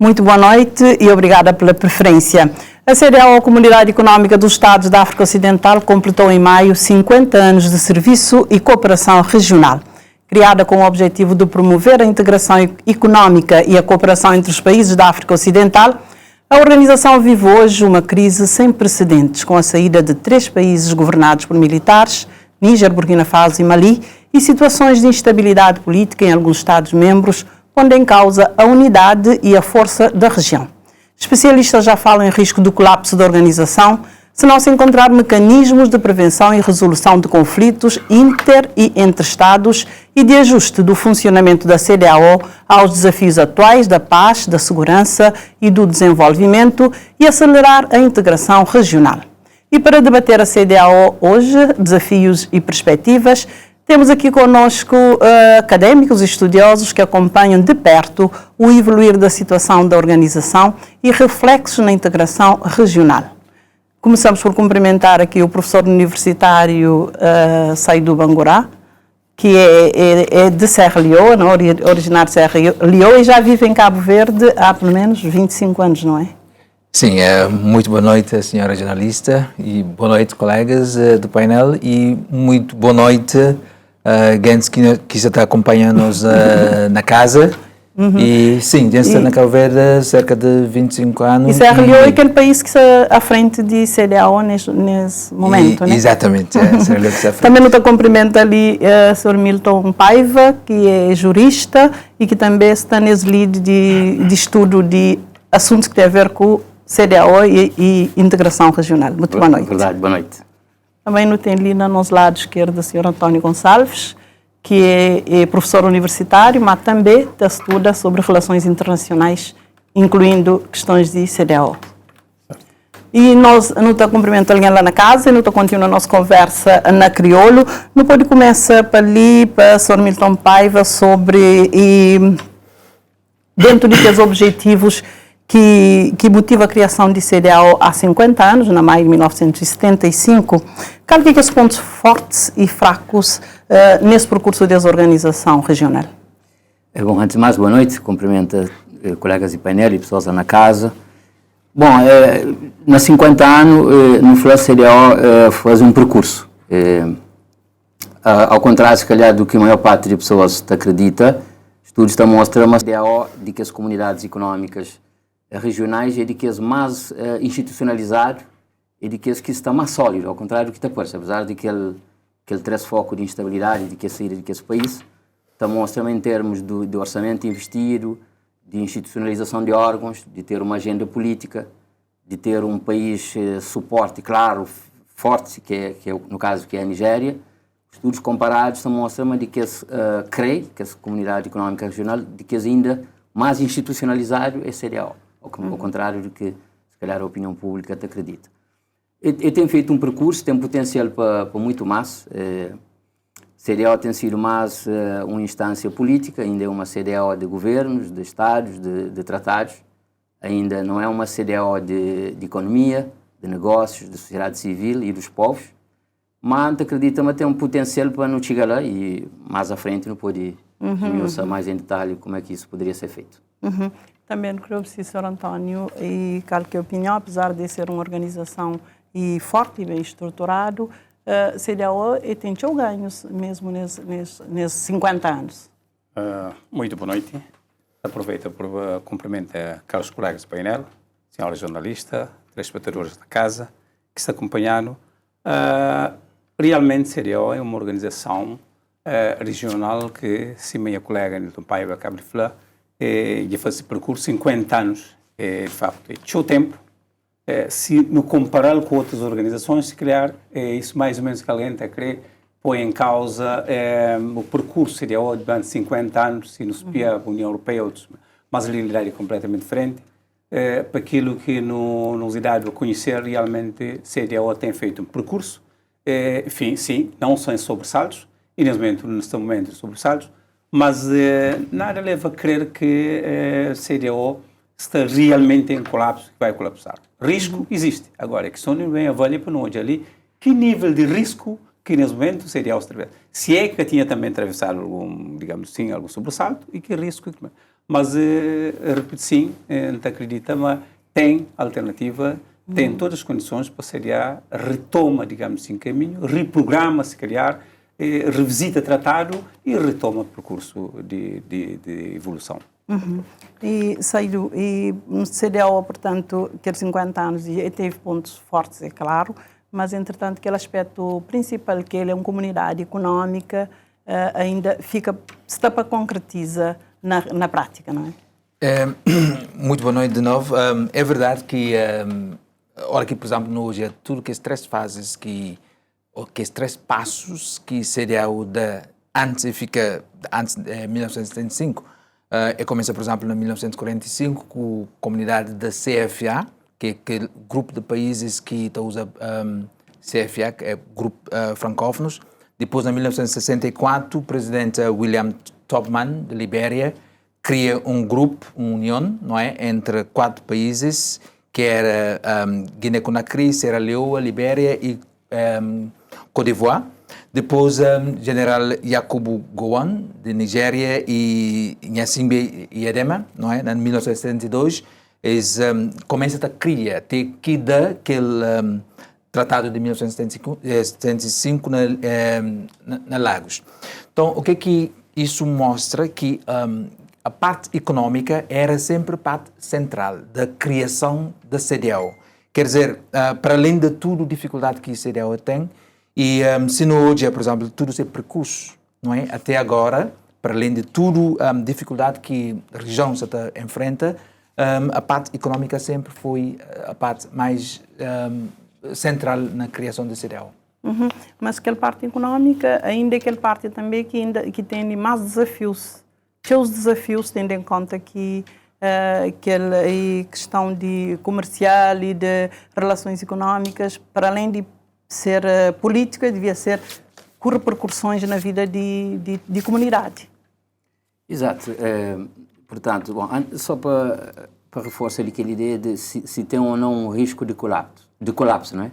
Muito boa noite e obrigada pela preferência. A CEDEAO, a Comunidade Económica dos Estados da África Ocidental, completou em maio 50 anos de serviço e cooperação regional. Criada com o objetivo de promover a integração económica e a cooperação entre os países da África Ocidental, a organização vive hoje uma crise sem precedentes, com a saída de 3 países governados por militares, Níger, Burkina Faso e Mali, e situações de instabilidade política em alguns Estados-membros, pondo em causa a unidade e a força da região. Especialistas já falam em risco do colapso da organização se não se encontrar mecanismos de prevenção e resolução de conflitos inter e entre Estados e de ajuste do funcionamento da CEDEAO aos desafios atuais da paz, da segurança e do desenvolvimento e acelerar a integração regional. E para debater a CEDEAO hoje, desafios e perspectivas, temos aqui conosco académicos e estudiosos que acompanham de perto o evoluir da situação da organização e reflexos na integração regional. Começamos por cumprimentar aqui o professor universitário Seydou Bangura, que é de Serra Leoa, originário de Serra Leoa, e já vive em Cabo Verde há pelo menos 25 anos, não é? Sim, muito boa noite, senhora jornalista, e boa noite, colegas do painel, e muito boa noite gente que já está acompanhando-nos na casa. E sim, já está na Cabo Verde há cerca de 25 anos. E Serra Leoa é aquele país que está à frente de CEDEAO nesse momento, né? Exatamente, Serra Leoa que está à frente. Também não cumprimento ali o Sr. Milton Paiva, que é jurista e que também está nesse lead de estudo de assuntos que têm a ver com CEDEAO e integração regional. Muito boa noite. Verdade, boa noite. Também não tem ali no nosso lado esquerdo o Sr. António Gonçalves, que é professor universitário, mas também estuda sobre relações internacionais, incluindo questões de CEDEAO. E nós não está cumprimentando alguém lá na casa, e não está continuando a nossa conversa na crioulo. Não pode começar para ali, para o Sr. Milton Paiva, sobre, dentro de que os objetivos que motiva a criação de CEDEAO há 50 anos, na maio de 1975, quais são os pontos fortes e fracos nesse percurso de desorganização regional? Bom, antes de mais, boa noite, cumprimento colegas de painel e pessoas lá na casa. Bom, nos 50 anos, no FLA CEDEAO faz um percurso. Ao contrário, se calhar, do que a maior parte de pessoas acredita, estudos estão mostrando uma CEDEAO de que as comunidades económicas regionais é de que é mais institucionalizado e de que está mais sólido, ao contrário do que está por, apesar de que ele traz foco de instabilidade, de que saída de que esse país, está mostrando em termos de orçamento investido, de institucionalização de órgãos, de ter uma agenda política, de ter um país suporte, claro, forte, que é no caso que é a Nigéria. Estudos comparados estão mostrando de que creio que essa comunidade económica regional, de que ainda mais institucionalizado é CEDEAO. Ao contrário do que, se calhar, a opinião pública te acredita. Eu tenho feito um percurso, tem potencial para muito mais. CEDEAO tem sido mais uma instância política, ainda é uma CEDEAO de governos, de estados, de tratados. Ainda não é uma CEDEAO de economia, de negócios, de sociedade civil e dos povos. Mas acredito que tem um potencial para não chegar lá e mais à frente não pode esmiuçar mais em detalhe como é que isso poderia ser feito. Também creio que o Sr. António, e qualquer opinião, apesar de ser uma organização forte e bem estruturado, CEDEAO tem ganhos mesmo nesses 50 anos. Muito boa noite. Aproveito para cumprimentar caros colegas do painel, senhora jornalista, telespectadores da casa, que está acompanhando. Realmente, CEDEAO é uma organização regional que, se minha colega Nilton Paiva acaba de falar, já faz esse percurso 50 anos, de facto, é muito tempo. Se no comparar com outras organizações, se calhar, isso mais ou menos que alguém está a querer, põe em causa o percurso CEDEAO durante 50 anos, se nos pia a União Europeia, outros, mas a realidade é completamente diferente. Para aquilo que nos é dado a conhecer, realmente, CEDEAO tem feito um percurso, enfim, sim, não são sobressaltos, e neste momento sobressaltos, mas nada leva a crer que CEDEAO está realmente em colapso, que vai colapsar. Risco existe. Agora, a questão não vem avaliar para nós ali que nível de risco que nesse momento CEDEAO está atravessando. Se é que tinha também atravessado algum, digamos assim, algum sobressalto e que risco. mas, repito, sim, não acredita, mas tem alternativa, tem todas as condições para seria retoma, digamos assim, caminho, reprograma, se calhar, revisita tratado e retoma o percurso de evolução. E saiu, e no CDAO, portanto, quer 50 anos e teve pontos fortes, é claro, mas, entretanto, aquele aspecto principal, que ele é uma comunidade econômica, ainda está para concretiza na prática, não é? Muito boa noite de novo. É verdade que, olha aqui, por exemplo, no hoje, tudo que as 3 fases, ou que os 3 passos que seria o da antes de 1975, começa, por exemplo, em 1945 com a comunidade da CFA, que é aquele grupo de países que usa CFA, que é grupo francófonos. Depois, em 1964, o presidente William Tubman, de Libéria, cria um grupo, uma união, não é, entre 4 países, que era Guiné-Conakry, Sierra Leone, Libéria e Côte d'Ivoire. Depois, general Yakubu Gowon, de Nigéria, e Gnassingbé Eyadema, não é, em 1972, eles começam a criar, tem que dar aquele tratado de 1975 na Lagos. Então, o que isso mostra? Que a parte econômica era sempre a parte central da criação da CDAO. Quer dizer, para além de tudo a dificuldade que a CDAO tem, e se não hoje, por exemplo, tudo esse percurso, não é? Até agora, para além de tudo a dificuldade que a região se enfrenta, a parte econômica sempre foi a parte mais central na criação da CDAO. Mas aquela parte econômica, ainda é aquela parte também que tem mais desafios. Os desafios, tendo em conta que aquela questão de comercial e de relações econômicas, para além de ser política, devia ser com repercussões na vida de comunidade. Exato. Portanto, bom, só para reforçar aquela ideia de se tem ou não um risco de colapso, não é?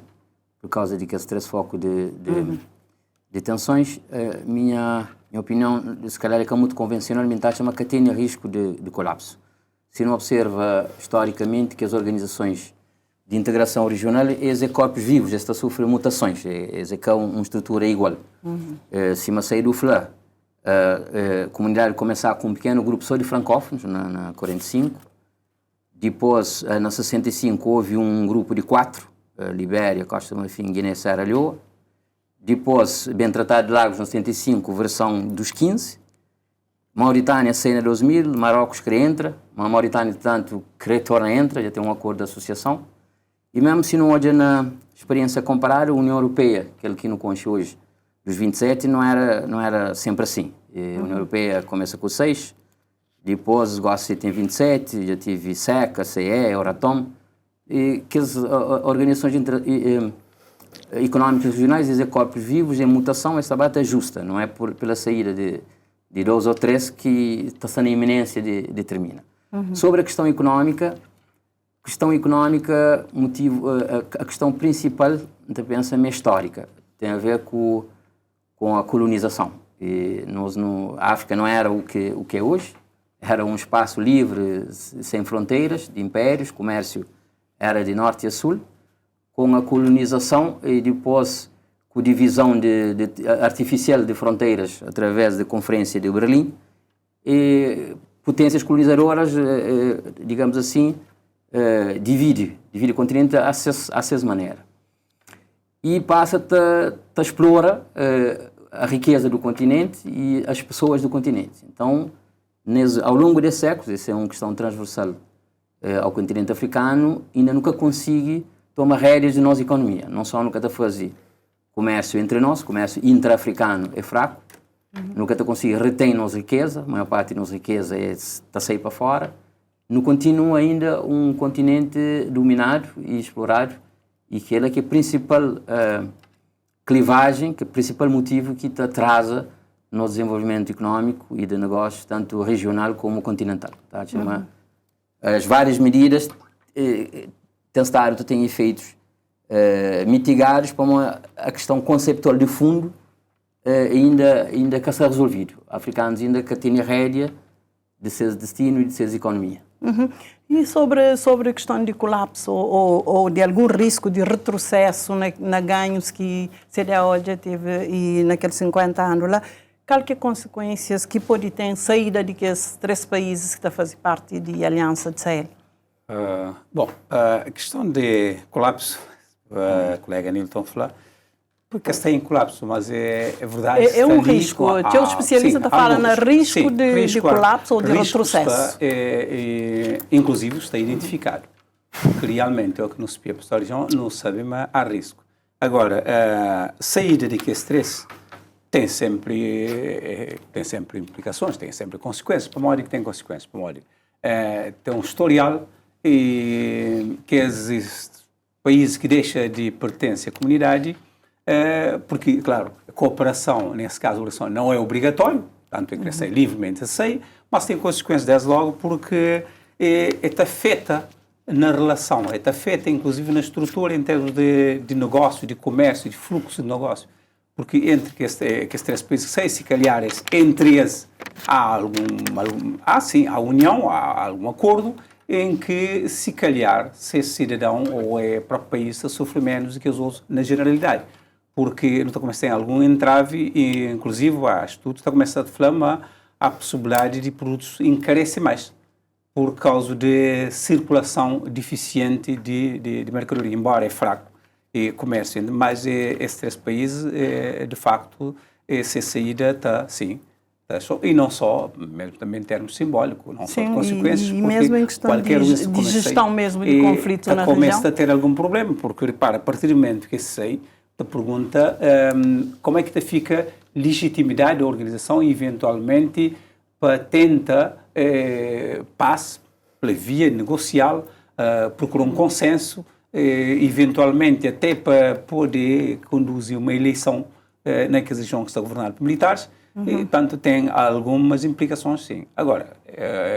Por causa de que esse 3 focos de tensões, minha opinião, se calhar é que é muito convencionalmente acha que tem risco de colapso. Se não observa historicamente que as organizações de integração regional é corpos vivos, está sofrem mutações, é uma estrutura igual. Se uma sair do FLA, a comunidade começar com um pequeno grupo só de francófonos, na 45. Depois, na 65, houve um grupo de 4, Libéria, Costa do Marfim, Guiné, Serra Leoa. Depois, Bem Tratado de Lagos, na 75, versão dos 15. Mauritânia, Sena 2000, Marrocos que entra. A Mauritânia, tanto, que retorna entra, já tem um acordo de associação. E mesmo se não olha na experiência comparada, a União Europeia, aquele que não conhece hoje, dos 27, não era sempre assim. A União Europeia começa com 6, depois o OCDE tem 27, já tive SECA, CE, Euratom, e que as organizações económicas regionais, dizer corpos vivos em mutação, essa bata é justa, não é pela saída de 2 ou 3 que está na iminência de termina. Sobre a questão económica, a questão principal, eu penso, é histórica, tem a ver com a colonização. E a África não era o que é hoje, era um espaço livre, sem fronteiras, de impérios, comércio era de norte a sul. Com a colonização e depois com a divisão artificial de fronteiras através da Conferência de Berlim, e potências colonizadoras, digamos assim, divide o continente a essa maneira. E passa a explorar a riqueza do continente e as pessoas do continente. Então, ao longo desses séculos, essa é uma questão transversal ao continente africano, ainda nunca consegue tomar rédeas de nossa economia. Não só nunca está a fazer comércio entre nós, comércio intra-africano é fraco, nunca está a conseguir reter nossa riqueza, a maior parte da nossa riqueza está a sair para fora. Não continua ainda um continente dominado e explorado, e que é a principal clivagem, que é o principal motivo que atrasa no desenvolvimento económico e de negócios, tanto regional como continental. Tá? As várias medidas têm efeitos mitigados para a questão conceptual de fundo ainda que está resolvido. Africanos ainda que têm rédea de seus destinos e de suas economias. E sobre a questão de colapso ou de algum risco de retrocesso na ganhos que CDAO já teve e naqueles 50 anos lá, quais consequências que pode ter saída de que esses 3 países que estão a fazer parte da Aliança de Sahel? A questão de colapso, o colega Nilton falou, porque está em colapso, mas é verdade. É um risco. O teu especialista está falando risco de colapso ou de retrocesso. Inclusive está identificado. Porque realmente é o que nos pede para a região, não sabemos, mas há risco. Agora, a saída de que estresse tem sempre implicações, tem sempre consequências. Para modo que tem consequências, para modo tem um historial que esses países que deixam de pertencer à comunidade. Porque, claro, a cooperação, nesse caso, a relação não é obrigatório, tanto é que sai livremente a sair, mas tem consequências desde logo porque é afeta na relação, é afeta inclusive na estrutura em termos de negócio, de comércio, de fluxo de negócio. Porque entre que estes 3 países que saem, se calhar, entre eles há há união, há algum acordo em que, se calhar, se esse cidadão ou é próprio país sofre menos do que os outros na generalidade. Porque não está começando algum entrave e, inclusive, há estudos está começando a falar a possibilidade de produtos encarecer mais por causa de circulação deficiente de mercadoria, embora é fraco e comércio, mas esses 3 países, de facto, essa saída está, sim, e não só, mesmo também em termos simbólicos, não só de consequências, e mesmo em questão de gestão mesmo de conflito na região. Começa a ter algum problema, porque, repara, a partir do momento que sai, te pergunta como é que te fica legitimidade da organização e, eventualmente, para tentar paz pela via negocial, procurar um consenso, eventualmente até para poder conduzir uma eleição naquela região que está governada por militares. E, portanto, tem algumas implicações, sim. Agora,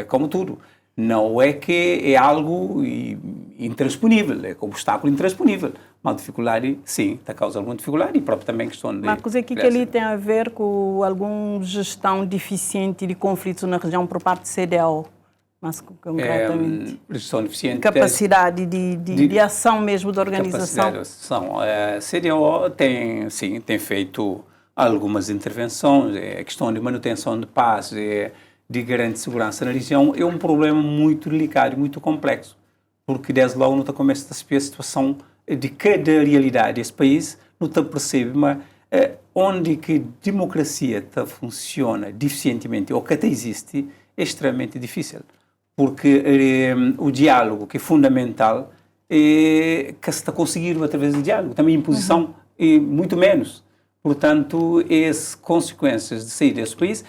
como tudo, não é que é algo intransponível, é um obstáculo intransponível. Uma dificuldade, sim, está a causar alguma dificuldade e próprio também questão de... Marcos, é que ali tem a ver com alguma gestão deficiente de conflitos na região por parte do CDAO, mas concretamente? Gestão deficiente... Capacidade de ação mesmo da organização? Capacidade de ação. A CDAO tem feito algumas intervenções, a questão de manutenção de paz, de garantir segurança na região, é um problema muito delicado e muito complexo, porque desde logo não está começando a perceber a situação de cada realidade desse país, não está percebe, mas onde que democracia funciona deficientemente ou que até existe, é extremamente difícil, porque o diálogo, que é fundamental, que se está conseguindo através do diálogo, também imposição, muito menos. Portanto, as consequências de sair desse país,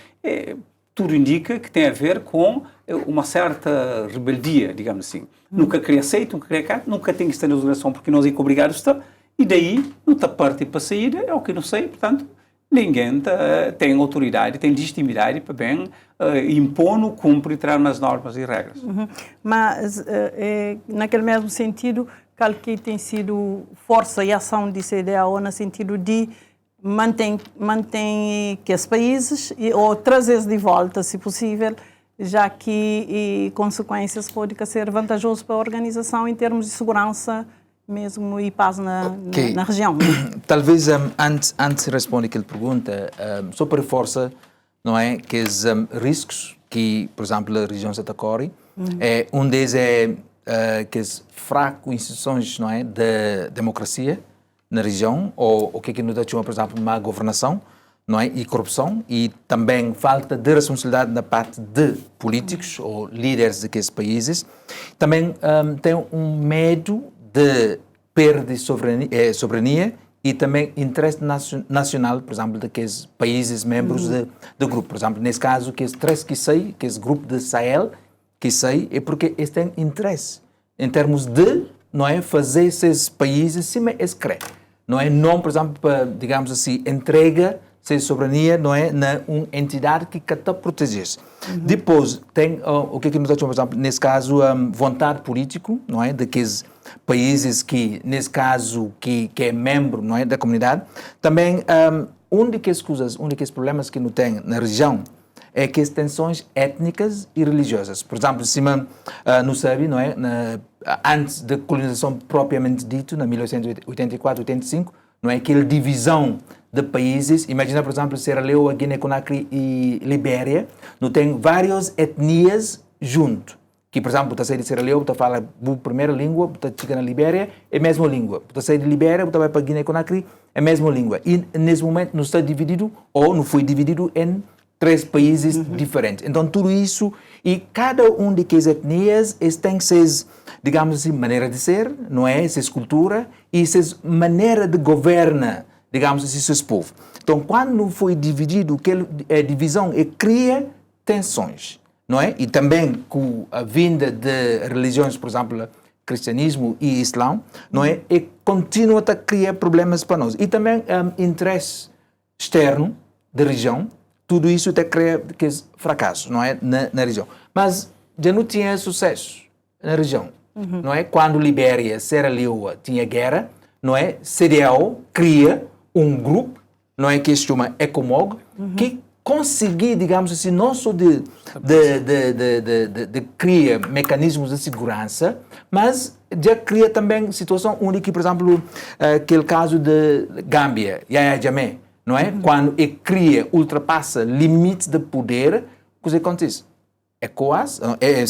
tudo indica que tem a ver com uma certa rebeldia, digamos assim. Nunca queria aceito, nunca queria cá, nunca tem que estar na legislação porque nós é obrigados a estar, e daí não está parte para sair, é o que não sei, portanto, ninguém tem autoridade, tem legitimidade para bem impor, cumprir, entrar nas normas e regras. Mas, naquele mesmo sentido, qual que tem sido força e ação de CDAO no sentido de mantém que os países ou trazer de volta, se possível, já que consequências podem ser vantajosas para a organização em termos de segurança mesmo e paz na região. Talvez antes de responder aquela pergunta, só para reforçar, não é, que os riscos que, por exemplo, a região de Satacori, um deles que as fracas instituições, não é, de democracia na região, ou o que nos chama, por exemplo, má governação, não é, e corrupção, e também falta de responsabilidade da parte de políticos ou líderes daqueles países. Também tem um medo de perda de soberania e também interesse nacional, por exemplo, daqueles países membros do grupo. Por exemplo, nesse caso, que esse grupo de Sahel, que sai, é porque eles têm interesse em termos de, não é, fazer esses países se crer. Não, por exemplo, digamos assim, entrega sem soberania, não é, na uma entidade que quer proteger. Depois, tem o que nos chama, por exemplo, nesse caso, vontade política, não é, daqueles países que, nesse caso, que é membro, não é, da comunidade. Também, um daqueles problemas que não tem na região é que as tensões étnicas e religiosas. Por exemplo, se não sabe, não é? Antes da colonização propriamente dito, na 1884-85, não é? Aquela divisão de países. Imagina, por exemplo, Sierra Leone, Guiné-Conakry e Libéria, não tem várias etnias junto. Que, por exemplo, você sai de Sierra Leone, você fala a primeira língua, você chega na Libéria, é a mesma língua. Você sai de Libéria, você vai para Guiné-Conakry, é a mesma língua. E, nesse momento, não está dividido, ou não foi dividido em 3 países diferentes. Então, tudo isso, e cada um de que etnias tem suas, digamos assim, maneira de ser, não é? Suas cultura e suas maneira de governar, digamos assim, seus povos. Então, quando foi dividido, a divisão cria tensões. Não é? E também com a vinda de religiões, por exemplo, cristianismo e islã, não é? E continua a criar problemas para nós. E também interesse externo da região, tudo isso até cria fracassos, não é? Na região. Mas já não tinha sucesso na região, não é? Quando Libéria, Sierra Leone tinha guerra, não é? CDAO cria um grupo, não é? Que se chama ECOMOG, que conseguir, digamos assim, não só de criar mecanismos de segurança, mas já cria também situação onde, por exemplo, aquele caso de Gâmbia, Yahya Jammeh, não é? Quando ele cria, ultrapassa limites de poder, o que acontece? ECOWAS,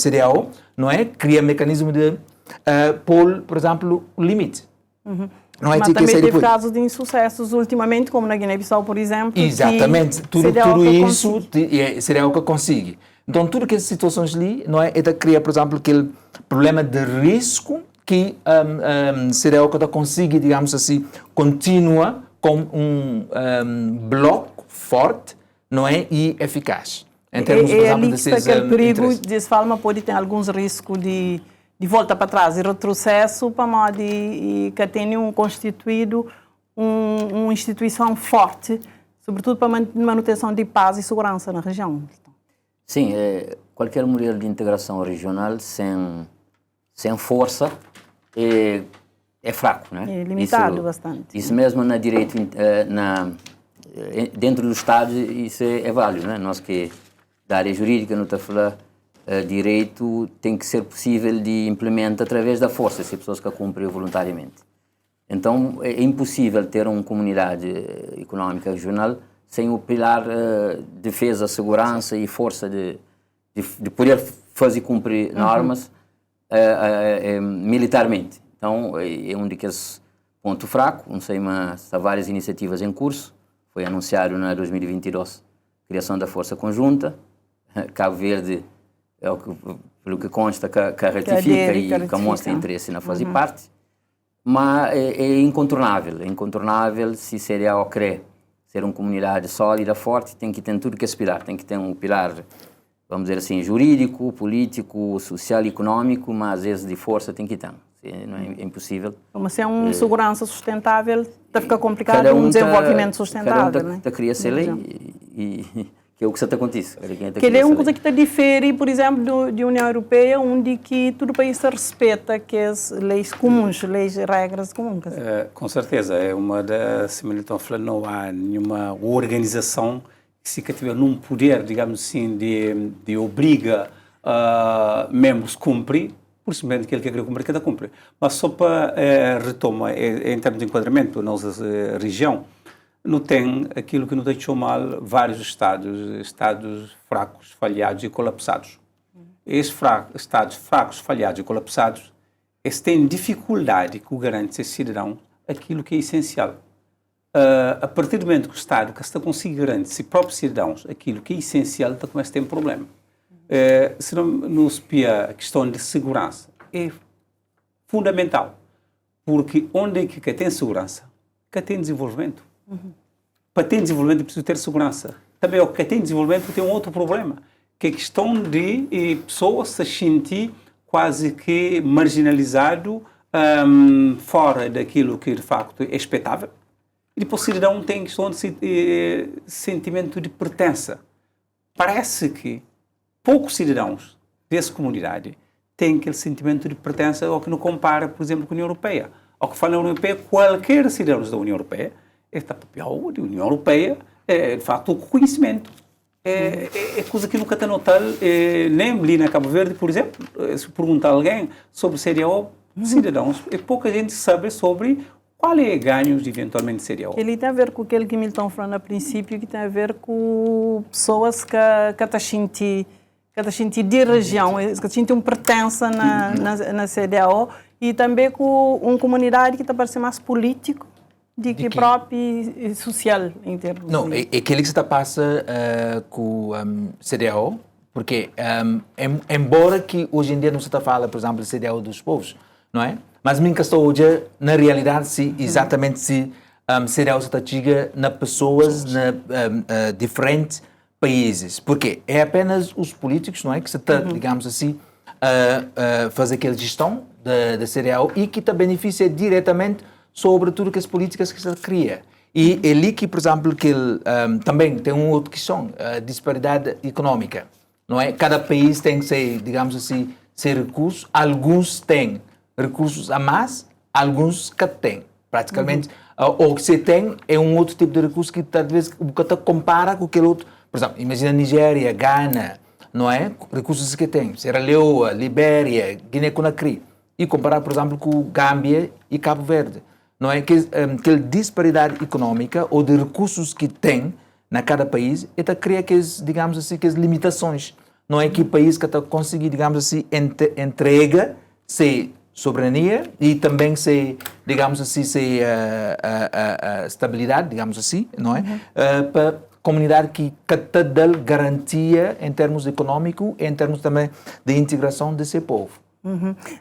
CDAO, não é? Cria mecanismo de por exemplo, limite. Não é? Mas também teve casos de insucessos ultimamente, como na Guiné-Bissau, por exemplo. Exatamente. Tudo isso seria o que consegue. Então, tudo que essas situações ali, não é? Ele cria, por exemplo, aquele problema de risco que seria o que consegue, digamos assim, continua com bloco forte, não é? E eficaz. Em termos, por exemplo, desses perigo, desse forma, pode ter alguns riscos de volta para trás e retrocesso para modo que tenham constituído uma instituição forte, sobretudo para manutenção de paz e segurança na região. Sim, qualquer modelo de integração regional sem força é fraco, né? É limitado bastante. Isso mesmo na direito, dentro do Estado, isso é válido, né? Nós que da área jurídica, não está falando direito tem que ser possível de implementar através da força, se pessoas que a cumprem voluntariamente. Então, é impossível ter uma comunidade econômica regional sem o pilar defesa, segurança e força de poder fazer cumprir normas militarmente. Então, é um daqueles pontos fracos. Não sei, mas há várias iniciativas em curso. Foi anunciado na 2022 a criação da Força Conjunta. Cabo Verde, pelo que consta, que ratifica e que mostra interesse na fazer parte. Mas é incontornável se CDAO quer ser uma comunidade sólida, forte, tem que ter tudo que aspirar. Tem que ter um pilar, vamos dizer assim, jurídico, político, social e econômico, mas às vezes de força tem que ter. Não é impossível. Mas se é uma segurança sustentável, está ficar complicado um desenvolvimento sustentável. Cada um está queria ser lei e que é o que está acontecendo. Que é uma coisa que está difere, por exemplo, da União Europeia, onde que todo o país se respeita que as leis comuns, leis e regras comuns. Com certeza, é uma das, se me falando, não há nenhuma organização que se tiver num poder, digamos assim, de obriga membros a cumprir, por simplesmente que ele quer cumprir, cada cumpre. Mas só para retomar, em termos de enquadramento da nossa região, não tem aquilo que nos deixou mal vários estados fracos, falhados e colapsados. Esses estados fracos, falhados e colapsados, eles têm dificuldade que garante aos cidadãos aquilo que é essencial. A partir do momento que o Estado que está conseguindo garantir aos próprios cidadãos aquilo que é essencial, então começa a ter um problema. Se não nos pia a questão de segurança, é fundamental, porque onde é que tem segurança, que tem desenvolvimento. Para ter desenvolvimento é preciso ter segurança. Também o que tem desenvolvimento tem um outro problema, que é a questão de pessoas se sentir quase que marginalizado, fora daquilo que de facto é expectável. E depois o cidadão tem questão de sentimento de pertença. Parece que poucos cidadãos dessa comunidade têm aquele sentimento de pertença ao que não compara, por exemplo, com a União Europeia. Ao que fala na União Europeia, qualquer cidadão da União Europeia, este papel da União Europeia é, de facto, o reconhecimento. é coisa que nunca está notado, nem ali na Cabo Verde, por exemplo, se perguntar a alguém sobre CDAO, cidadãos, pouca gente sabe sobre qual é o ganho de eventualmente CDAO. Ele tem a ver com aquilo que Milton falou no princípio, que tem a ver com pessoas que estão de região, que sentem uma pertença na CDAO, e também com uma comunidade que está parecendo mais político do que próprio e social em termos. Não, é aquele que se passa com CDAO, porque embora que hoje em dia não se fala, por exemplo, de CDAO dos povos, não é? Mas minha questão hoje, na realidade, se exatamente se CDAO se chega nas pessoas na diferentes países, porque é apenas os políticos, não é, que se está, digamos assim, fazer aquela gestão da CDAO e que te beneficia diretamente sobre tudo que as políticas que se cria. E é ali que, por exemplo, que também tem uma outra questão, a disparidade econômica, não é? Cada país tem que ser, digamos assim, ser recursos. Alguns têm recursos a mais, alguns que têm. Praticamente, o que se tem é um outro tipo de recurso que talvez que compara com aquele outro. Por exemplo, imagina Nigéria, Ghana, não é? Recursos que tem. Sierra Leoa, Libéria, Guiné-Conakry. E comparar, por exemplo, com Gâmbia e Cabo Verde. Não é? Que disparidade econômica ou de recursos que tem na cada país é que cria digamos assim, que as limitações. Não é que o país que está conseguir, digamos assim, entrega se soberania e também se, digamos assim, se estabilidade, digamos assim, não é? Para comunidade que te dá garantia em termos econômicos e em termos também de integração desse povo.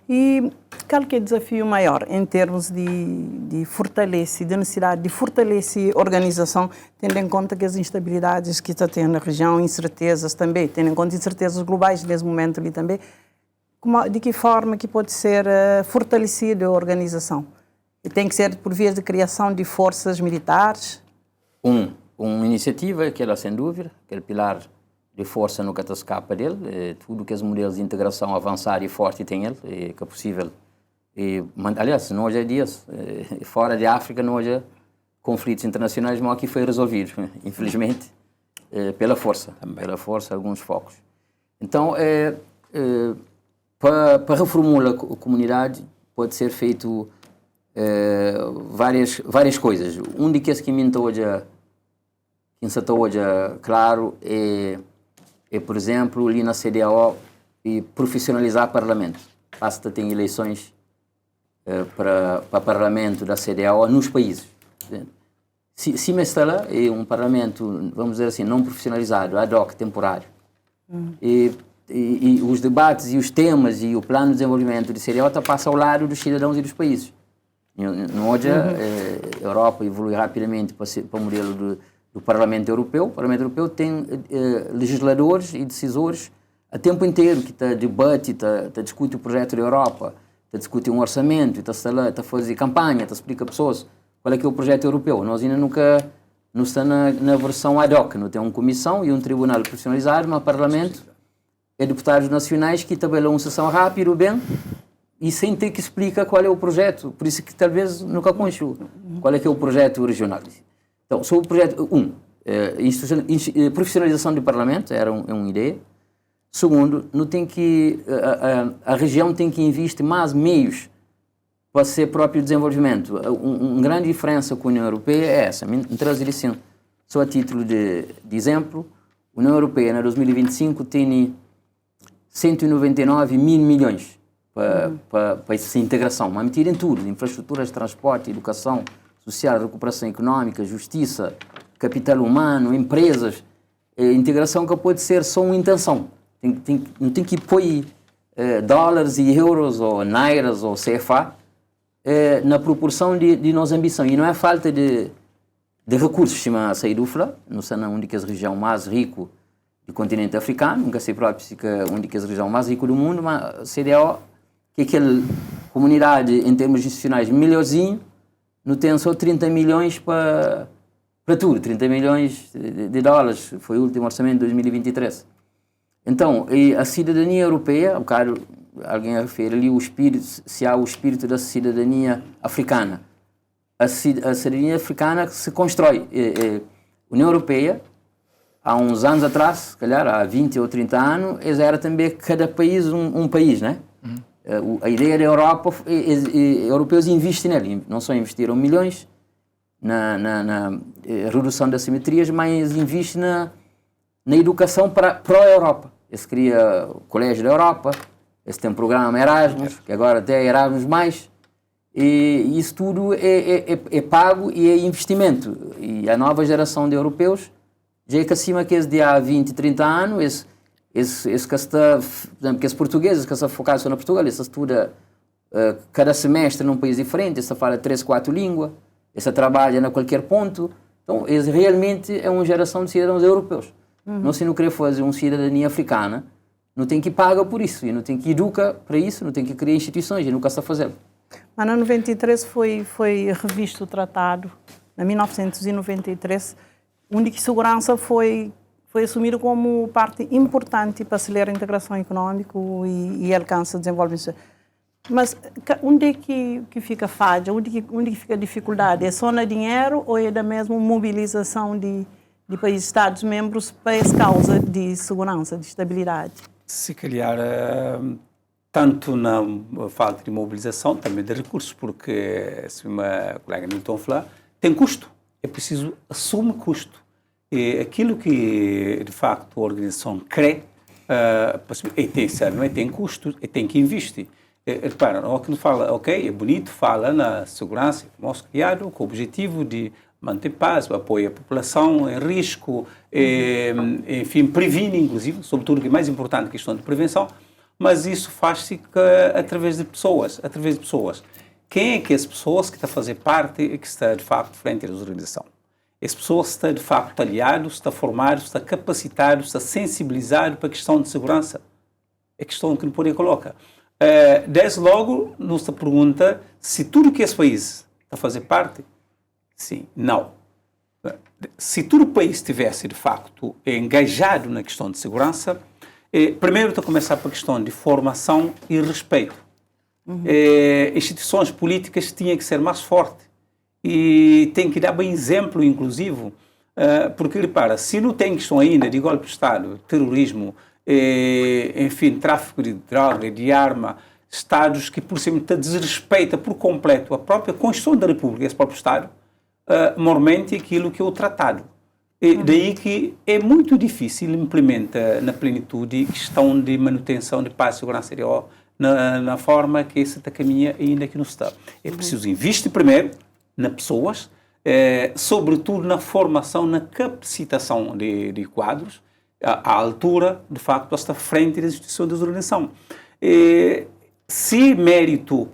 E qual que é o desafio maior em termos de fortalecer, de necessidade de fortalecer a organização, tendo em conta que as instabilidades que está tendo na região, incertezas também, tendo em conta incertezas globais nesse momento ali também, de que forma que pode ser fortalecida a organização? E tem que ser por via de criação de forças militares? Uma iniciativa, aquela sem dúvida, aquele pilar de força nunca te escapa dele, tudo que os modelos de integração avançar e forte tem ele, que é possível. Aliás, não hoje é dias, fora de África não hoje conflitos internacionais, mas aqui foi resolvido, infelizmente, pela força, alguns focos. Então, para reformular a comunidade pode ser feito várias coisas. Um de que me está hoje, claro, por exemplo, ali na CDAO, profissionalizar o parlamento. Basta ter eleições para o parlamento da CDAO nos países. Se me está lá, é um parlamento, vamos dizer assim, não profissionalizado, ad hoc, temporário. E os debates e os temas e o plano de desenvolvimento de CDAO passa ao lado dos cidadãos e dos países. Hoje, a Europa evolui rapidamente para o modelo do Parlamento Europeu. O Parlamento Europeu tem legisladores e decisores a tempo inteiro que debate, discute o projeto da Europa, discute um orçamento, está fazer campanha, explica a pessoas qual é que é o projeto europeu. Nós ainda nunca não está na versão ad hoc, não tem uma comissão e um tribunal profissionalizado, mas o Parlamento é deputados nacionais que tabelam uma sessão rápida, bem, e sem ter que explicar qual é o projeto. Por isso que talvez nunca conheço qual é que é o projeto regional. Então, sobre o projeto, profissionalização do Parlamento era uma ideia. Segundo, não tem que, a região tem que investir mais meios para ser próprio desenvolvimento. Uma grande diferença com a União Europeia é essa. Me trazer assim, só a título de exemplo, a União Europeia, em 2025, tem 199 mil milhões para essa integração. Mas meter em tudo, infraestruturas, transporte, educação, social, recuperação econômica, justiça, capital humano, empresas, integração que pode ser só uma intenção. Não tem que pôr dólares e euros ou nairas ou CFA na proporção de nossa ambição. E não é falta de recursos, chama Saidufla, não sei onde que é a região mais rica do continente africano, nunca sei próprio se é onde que é a região mais rica do mundo, mas CDAO, que é aquela comunidade em termos institucionais melhorzinho, não tem só 30 milhões para tudo, 30 milhões de dólares, foi o último orçamento de 2023. Então, a cidadania europeia, alguém refere ali se há o espírito da cidadania africana. A cidadania africana se constrói. A União Europeia há uns anos atrás, se calhar há 20 ou 30 anos, era também cada país um país, né? A ideia da Europa, europeus investem nele, não só investiram milhões na redução das simetrias, mas investem na educação para a Europa. Esse cria o Colégio da Europa, esse tem um programa Erasmus, que agora até é Erasmus+, e isso tudo é pago e é investimento. E a nova geração de europeus já é que acima que esse de há 20, 30 anos, esse portugueses que estão focados na Portugal, esse estuda cada semestre num país diferente, esse fala 3, 4 línguas, esse trabalha em qualquer ponto. Então, esse realmente é uma geração de cidadãos europeus. Não se não querer fazer uma cidadania africana, não tem que pagar por isso, e não tem que educar para isso, não tem que criar instituições, e nunca está fazendo. Mas em 93 foi revisto o tratado, em 1993, onde que segurança foi assumido como parte importante para acelerar a integração econômica e alcançar o desenvolvimento. Mas onde é que fica a falha? Onde que fica a dificuldade? É só no dinheiro ou é da mesma mobilização de países, Estados-membros para essa causa de segurança, de estabilidade? Se calhar, tanto na falta de mobilização, também de recursos, porque, se uma colega Nilton falou, tem custo. É preciso assumir custo. E aquilo que, de facto, a organização crê, tem custo, e tem que investir. Repara, o que nos fala, ok, é bonito, fala na segurança, nosso criado, com o objetivo de manter paz, apoio à população em risco, enfim, previne, inclusive, sobretudo o que é mais importante, a questão de prevenção, mas isso faz-se através de pessoas. Quem é que as pessoas que estão a fazer parte e que está, de facto, frente à organização? As pessoas estão, de facto, aliados, estão formados, estão capacitados, estão sensibilizados para a questão de segurança. É a questão que não pode colocar. Desde logo, nos pergunta se tudo que esse país está a fazer parte. Sim, não. Se todo o país estivesse, de facto, engajado na questão de segurança, primeiro está a começar pela questão de formação e respeito. Instituições políticas tinham que ser mais fortes e tem que dar bem exemplo, inclusive, porque, repara, se não tem questão ainda de golpe de Estado, terrorismo, enfim, tráfico de droga, de arma, Estados que, por cima, desrespeita por completo a própria Constituição da República, esse próprio Estado, mormente aquilo que é o tratado. Daí que é muito difícil implementar na plenitude a questão de manutenção de paz e segurança exterior na forma que esse caminha ainda aqui no Estado. É preciso investir primeiro nas pessoas, sobretudo na formação, na capacitação de quadros, à altura, de facto, esta frente da instituição de organização. Se mérito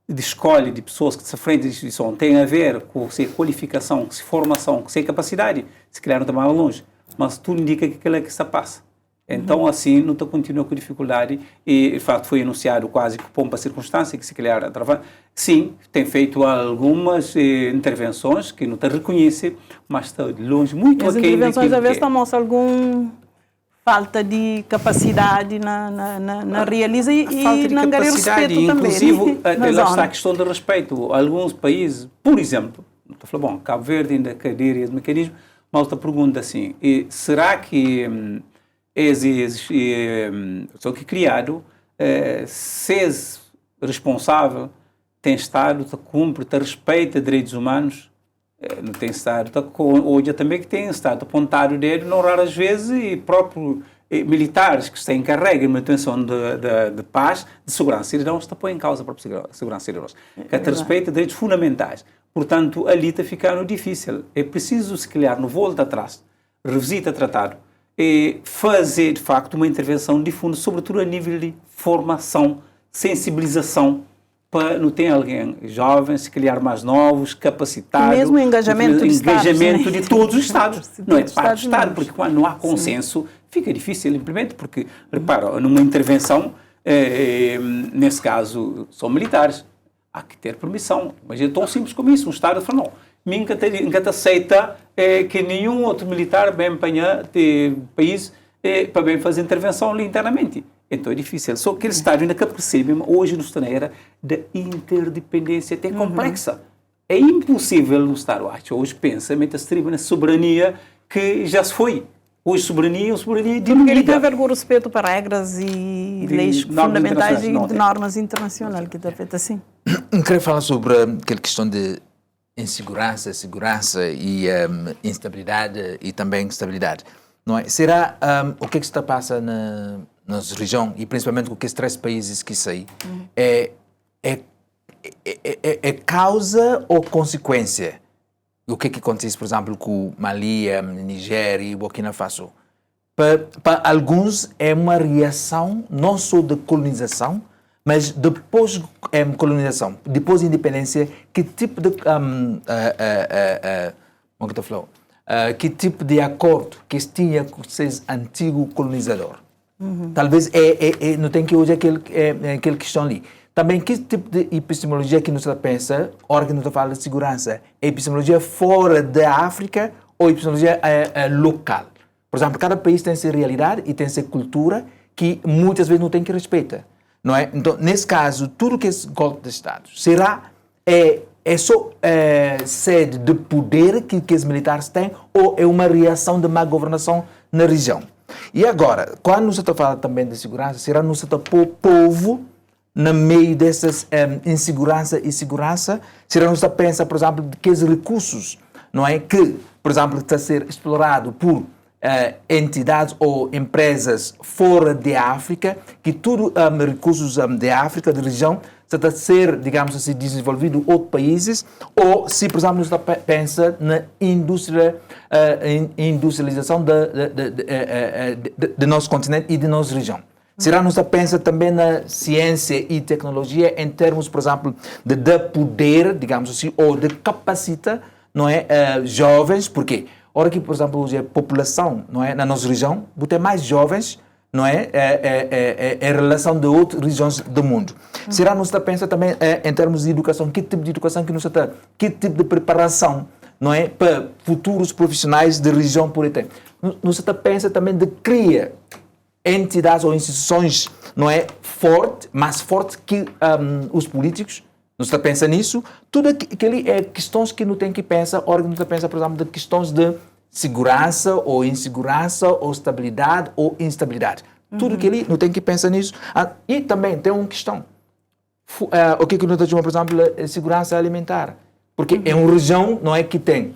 de escolha de pessoas que se frente à instituição tem a ver com a qualificação, com a formação, com a capacidade, se calhar não está mais longe, mas tudo indica que aquilo é que se passa. Então, assim, não está continua com dificuldade e, de facto, foi anunciado quase que pompa circunstância, que se calhar através. Sim, tem feito algumas intervenções que não está reconhece, mas está longe, muito aquém. As intervenções, às vezes, estão mostrando alguma falta de capacidade na realiza e na respeito inclusive, também. Lá está a questão do respeito. Alguns países, por exemplo, estou a falar, Cabo Verde ainda cadeira de mecanismo, mas outra pergunta assim, será que só que criado, se responsável, tem Estado, cumpre, respeita direitos humanos, não tem Estado, hoje também que tem Estado apontado o dedo, não raras vezes, e próprios militares que se encarregam de manutenção de paz, de segurança cidadã, está a pôr em causa a própria segurança cidadã, que respeita direitos fundamentais. Portanto, ali está ficando difícil. É preciso, se calhar, no volta atrás, revisita tratado, e fazer, de facto, uma intervenção de fundo, sobretudo a nível de formação, sensibilização, para não ter alguém jovem, se calhar mais novos, capacitados. Mesmo engajamento de todos os Estados. Não é de parte do Estado, porque quando não há consenso, fica difícil implementar, porque, repara, numa intervenção, nesse caso, são militares, há que ter permissão. Mas é tão simples como isso. Um Estado fala, não, nunca aceita que nenhum outro militar bem apanhar de país para bem fazer intervenção ali internamente. Então é difícil. Só que eles estão ainda que percebem, hoje no Estado era da interdependência até complexa. É impossível no Estado, hoje pensa, mete-se na soberania que já se foi. Hoje, soberania Tudo que tem a diluída. ver com o respeito para regras e De leis normas fundamentais e internacionais, de não é? normas internacionais, que está feito assim. Queria falar sobre aquela questão de insegurança, segurança e instabilidade e também estabilidade. Não é? Será o que está a passar na nossa região e principalmente com aqueles 3 países que saí é causa ou consequência? O que acontece, por exemplo, com Mali, Nigéria e Burkina Faso? Para alguns é uma reação não só de colonização, mas depois colonização, depois da independência, que tipo de que tipo de acordo que se tinha com esse antigo colonizador? Talvez não tem que hoje aquele questão ali. Também que tipo de epistemologia que nos pensa, hora que nos fala de segurança, é epistemologia fora da África ou epistemologia local? Por exemplo, cada país tem sua realidade e tem sua cultura que muitas vezes não tem que respeitar, não é? Então, nesse caso, tudo que é golpe de Estado será só sede de poder que os militares têm ou é uma reação de má governação na região? E agora, quando nos está falando também de segurança, será nos está pôr povo no meio dessas insegurança e segurança? Será nos está pensa, por exemplo, de que os recursos, não é, que, por exemplo, está a ser explorado por entidades ou empresas fora da África, que tudo recursos da África, da região, está a ser, digamos assim, desenvolvido em outros países, ou se, por exemplo, está pensa na industrialização do nosso continente e da nossa região. Será nos pensa também na ciência e tecnologia em termos, por exemplo, de poder, digamos assim, ou de capacita, não é, jovens, porque ora que, por exemplo, hoje a população, não é, na nossa região, tem mais jovens, não é, em relação de outras regiões do mundo. Será nos pensa também em termos de educação, que tipo de educação que nos está, que tipo de preparação, não é, para futuros profissionais da região por ter. Nos pensa também de criar entidades ou instituições, não é, mais forte que os políticos. Não está pensa nisso? Tudo aquilo é questões que não tem que pensar, ora que não está pensa, por exemplo, de questões de segurança ou insegurança ou estabilidade ou instabilidade. Tudo aquilo não tem que pensar nisso. E também tem uma questão. O que não está chamando, por exemplo, a segurança alimentar. Porque é uma região, não é, que tem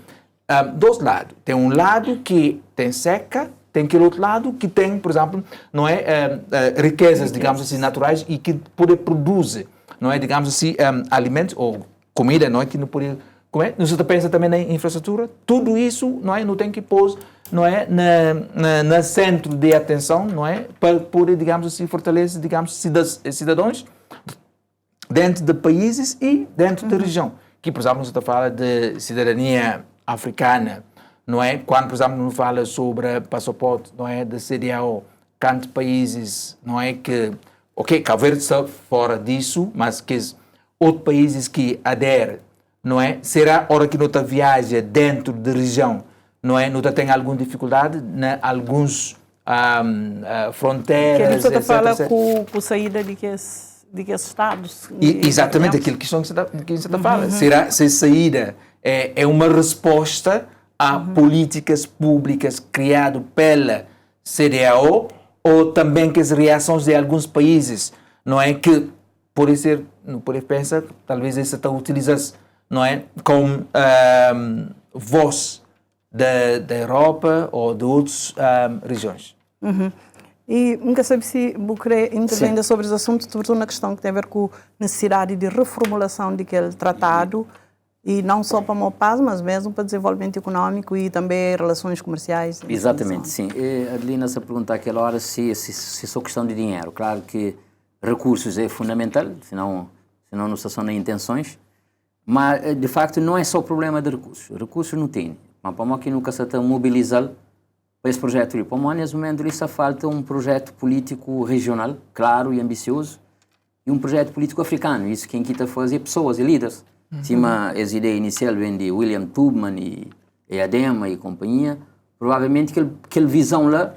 dois lados. Tem um lado que tem seca, tem aquele outro lado que tem, por exemplo, não é, riquezas, digamos assim, naturais e que pode produzir, não é, digamos assim, alimentos ou comida, não é, que não pode comer. Não se pensa também na infraestrutura. Tudo isso, não é, não tem que pôr, não é, na centro de atenção, não é, para poder, digamos assim, fortalecer, digamos, cidadãos dentro de países e dentro da região. Que, por exemplo, se fala de cidadania africana, não é? Quando, por exemplo, nos fala sobre passaporte, não é, da CDAO, quantos países, não é, que, ok, Cabo Verde está fora disso, mas que outros países que aderem, não é? Será hora que não viaja dentro da região, não é? Não tem alguma dificuldade em alguns fronteiras, que etc. Que fala com saída de que estados. Exatamente, aquilo que você está falando. Será se a saída é uma resposta a políticas públicas criadas pela CDAO ou também que as reações de alguns países, não é, que pode ser, não pode pensar, talvez essa está utilizada, não é, como voz da Europa ou de outras regiões. E nunca sabe se vou querer intervir sobre os assuntos, sobretudo na questão que tem a ver com a necessidade de reformulação daquele tratado, e não só para o paz, mas mesmo para o desenvolvimento econômico e também relações comerciais. Exatamente, sim. Adelina, se perguntar àquela hora se é só questão de dinheiro. Claro que recursos é fundamental, senão não são nem intenções, mas de facto não é só problema de recursos. Recursos não tem. Mas para que nunca se está mobilizando para esse projeto. Para mim, nesse momento, lhe falta um projeto político regional, claro e ambicioso, e um projeto político africano. Isso quem quer fazer pessoas e líderes. Cima, as ideias iniciais vêm de William Tubman e Adema e companhia. Provavelmente aquela visão lá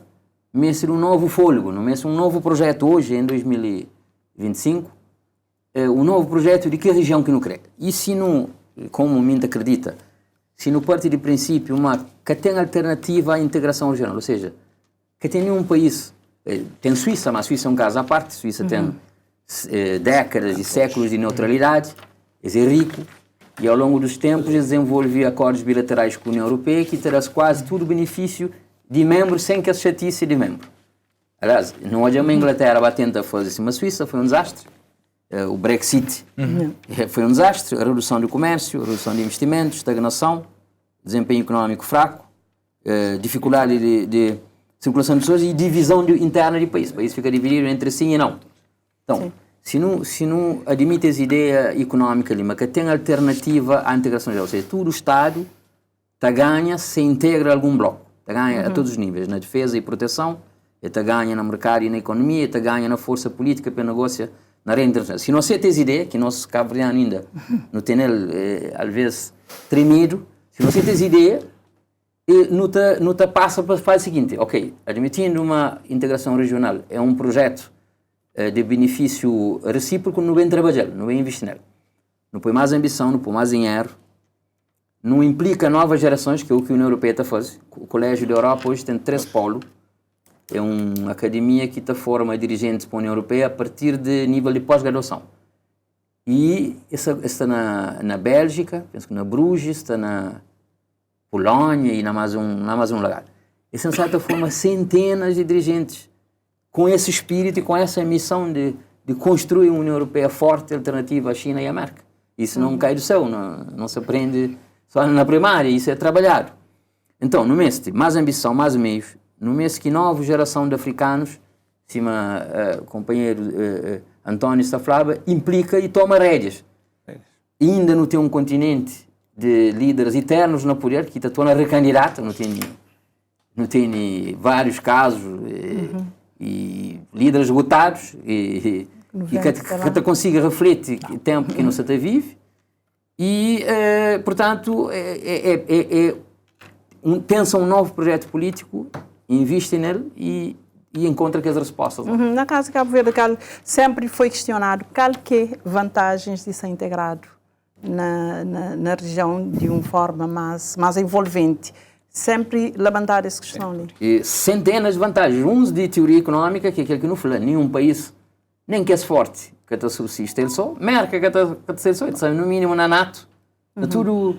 mexe um novo fôlego, não mexe um novo projeto hoje, em 2025, um novo projeto de que região que não crê. E se não, como o Minta acredita, se no parte de princípio que tem alternativa à integração regional, ou seja, que tem nenhum país, tem Suíça, mas a Suíça é um caso à parte, a Suíça tem décadas e séculos de neutralidade, é rico, e ao longo dos tempos desenvolve acordos bilaterais com a União Europeia que traz quase todo o benefício de membro sem que a chatice de membro. Aliás, não adianta a Inglaterra vai tentar fazer assim, mas a Suíça foi um desastre. O Brexit foi um desastre, a redução do comércio, a redução de investimentos, estagnação, desempenho económico fraco, dificuldade de circulação de pessoas e divisão interna do país. O país fica dividido entre sim e não. Então, se não admite essa ideia económica ali, mas que tem alternativa à integração geral, ou seja, todo o Estado ganha se integra a algum bloco, ganha a todos os níveis, na defesa e proteção, ganha no mercado e na economia, ganha na força política para negócio na rede internacional. Se não aceita essa ideia, que nós cabo-verdianos ainda não tem às vezes tremido, se não aceita essa ideia, não te passa para fazer o seguinte, ok, admitindo uma integração regional, é um projeto de benefício recíproco, não vem trabalhar, não vem investir nele. Não põe mais ambição, não põe mais dinheiro, não implica novas gerações, que é o que a União Europeia está fazendo. O Colégio da Europa hoje tem 3 polos, é uma academia que forma dirigentes para a União Europeia a partir de nível de pós-graduação. E está na Bélgica, penso que na Bruges, está na Polónia e na mais um lugar. E são, de certa forma, centenas de dirigentes com esse espírito e com essa missão de construir uma União Europeia forte, alternativa à China e à América. Isso não cai do céu, não se aprende só na primária, isso é trabalhado. Então, no mês de mais ambição, mais meios, no mês que nova geração de africanos, cima o companheiro António Staflaba, implica e toma rédeas. E ainda não tem um continente de líderes eternos no poder, que está na recandidata, não tem vários casos e líderes esgotados e que consiga refletir o tempo que não se vive e, portanto, pensa um novo projeto político, investe nele e encontra que as respostas. Na casa de Cabo Verde, sempre foi questionado qual que vantagens de ser integrado na região de uma forma mais envolvente. Sempre levantar essa questão ali. E centenas de vantagens. Uns de teoria econômica, que é aquilo que não fala. Nenhum país, nem que é forte, que está subsiste ele só. Merca que está só. No mínimo na NATO. Tudo